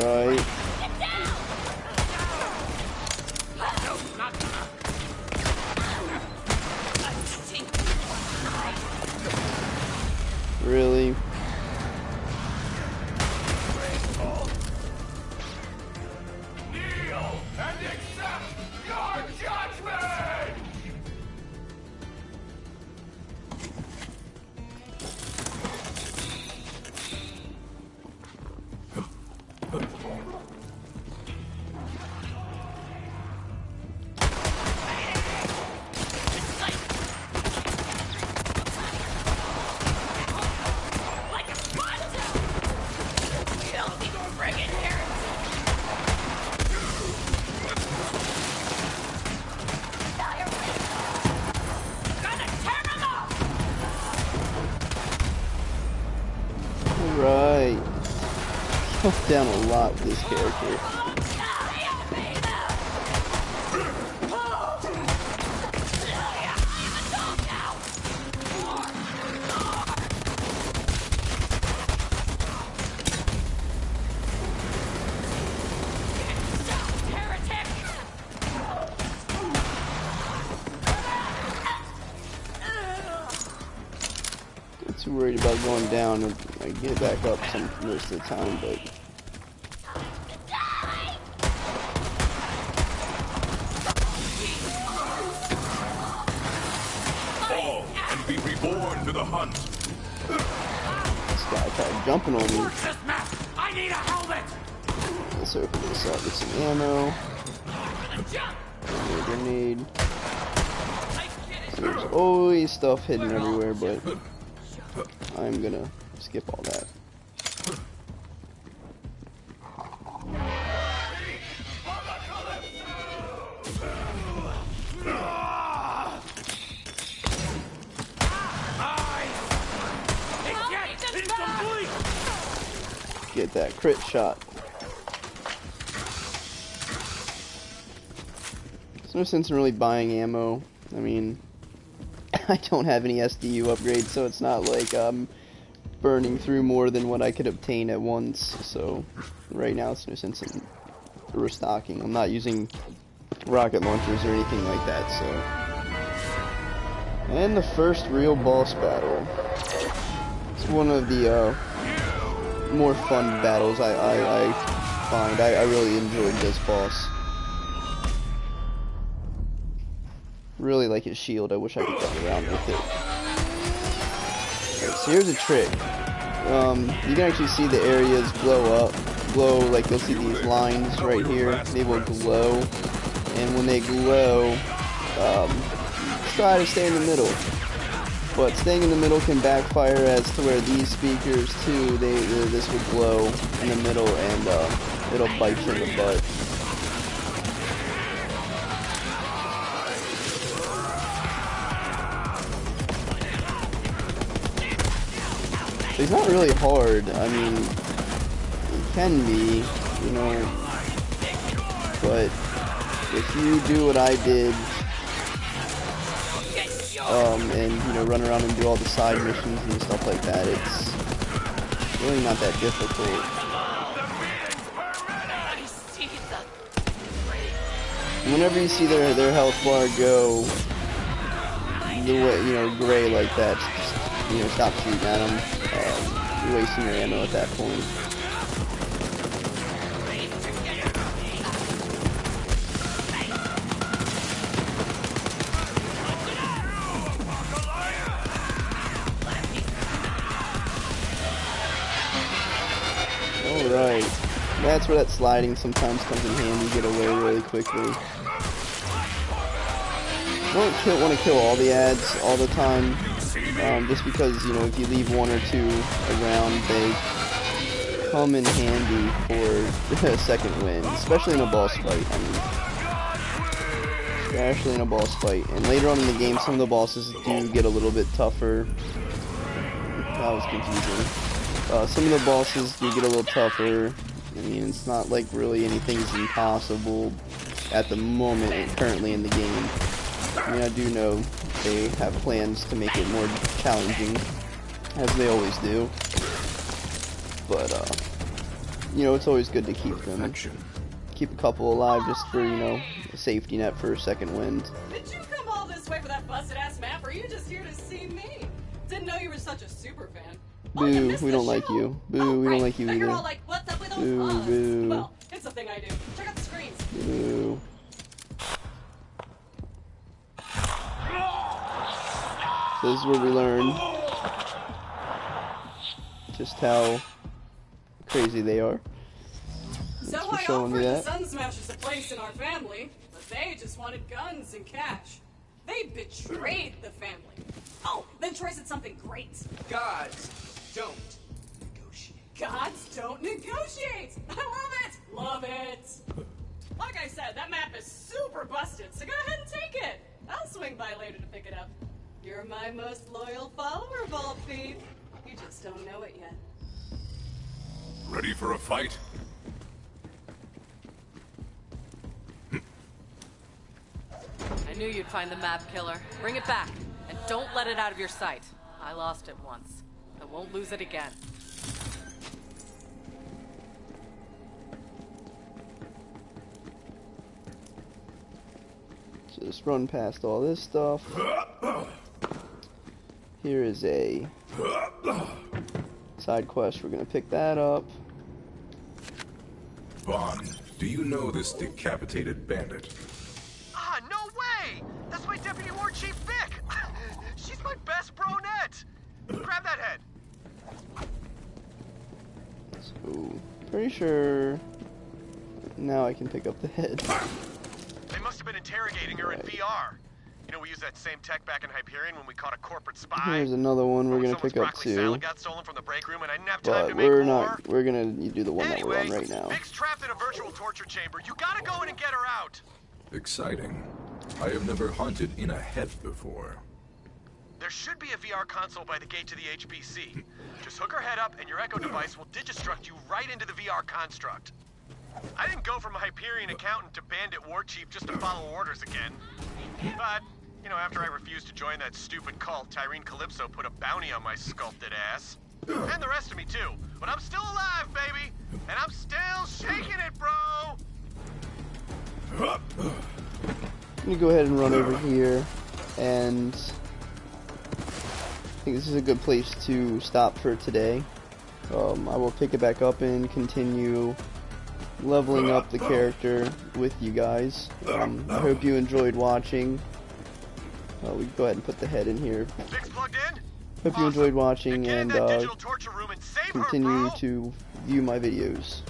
Right. Really? Kneel and accept your judgment! Right. Down a lot with this character. Not too worried about going down. I get back up most of the time, but Fall and be reborn to the hunt. this guy tried jumping on me. I need a helmet! Let's open this up with some ammo. A grenade. So there's always stuff hidden everywhere, but I'm gonna skip all that. Get that crit shot. There's no sense in really buying ammo. I mean, I don't have any SDU upgrades, so it's not like I'm burning through more than what I could obtain at once. So right now, it's no sense in restocking. I'm not using rocket launchers or anything like that. So, and the first real boss battle. It's one of the more fun battles I find. I really enjoyed this boss. Really like his shield. I wish I could run around with it. Right, so here's a trick. You can actually see the areas glow up. Glow, like you'll see these lines right here. They will glow. And when they glow, try to stay in the middle. But staying in the middle can backfire as to where these speakers too, this would glow in the middle and it'll bite you in the butt. It's not really hard. I mean, it can be, you know, but if you do what I did and you know, run around and do all the side missions and stuff like that. It's really not that difficult. Whenever you see their health bar go the way, you know, gray like that, just, you know, stop shooting at them. You're wasting your ammo at that point. Alright, that's where that sliding sometimes comes in handy. Get away really quickly. I don't want to kill all the ads all the time, just because, you know, if you leave one or two around, they come in handy for a second win, especially in a boss fight. I mean, especially in a boss fight. And later on in the game, some of the bosses do get a little bit tougher. That was confusing. Some of the bosses do get a little tougher. I mean, it's not like really anything's impossible at the moment and currently in the game. I mean, I do know they have plans to make it more challenging, as they always do. But, you know, it's always good to keep them. Keep a couple alive just for, you know, a safety net for a second wind. Did you come all this way for that busted-ass map, or are you just here to see me? Didn't know you were such a super fan. Boo, we don't like you. Boo, we don't like you either. You're all like, what's up with those bugs? Boo. Well, it's a thing I do. Check out the screens. Boo. So this is where we learn just how crazy they are. So I offered the Sun Smashers a place in our family, but they just wanted guns and cash. They betrayed the family. Oh, then Troy said something great. Gods don't negotiate. Gods don't negotiate! I love it! Love it! Like I said, that map is super busted, so go ahead and take it. I'll swing by later to pick it up. You're my most loyal follower, Vault Thief. You just don't know it yet. Ready for a fight? I knew you'd find the map killer. Bring it back, and don't let it out of your sight. I lost it once. I won't lose it again. Just run past all this stuff. Here is a side quest. We're gonna pick that up. Bond, do you know this decapitated bandit? Ah, no way! That's my Deputy War Chief Vic! She's my best bronette! Grab that head! So, pretty sure now I can pick up the head. They must have been interrogating her in VR. You know, we used that same tech back in Hyperion when we caught a corporate spy. Here's another one we're gonna pick up too. Salad got stolen from the break room and I didn't have time to But make we're more. not. We're gonna do the one that we're on right now. Vic's trapped in a virtual torture chamber. You gotta go in and get her out. Exciting. I have never hunted in a head before. There should be a VR console by the gate to the HBC. Just hook her head up and your Echo device will digistruct you right into the VR construct. I didn't go from a Hyperion accountant to bandit war chief just to follow orders again. But, you know, after I refused to join that stupid cult, Tyreen Calypso put a bounty on my sculpted ass. And the rest of me too. But I'm still alive, baby! And I'm still shaking it, bro! Let me go ahead and run over here, and I think this is a good place to stop for today. I will pick it back up and continue leveling up the character with you guys. I hope you enjoyed watching. We can go ahead and put the head in here. Hope you enjoyed watching and continue to view my videos.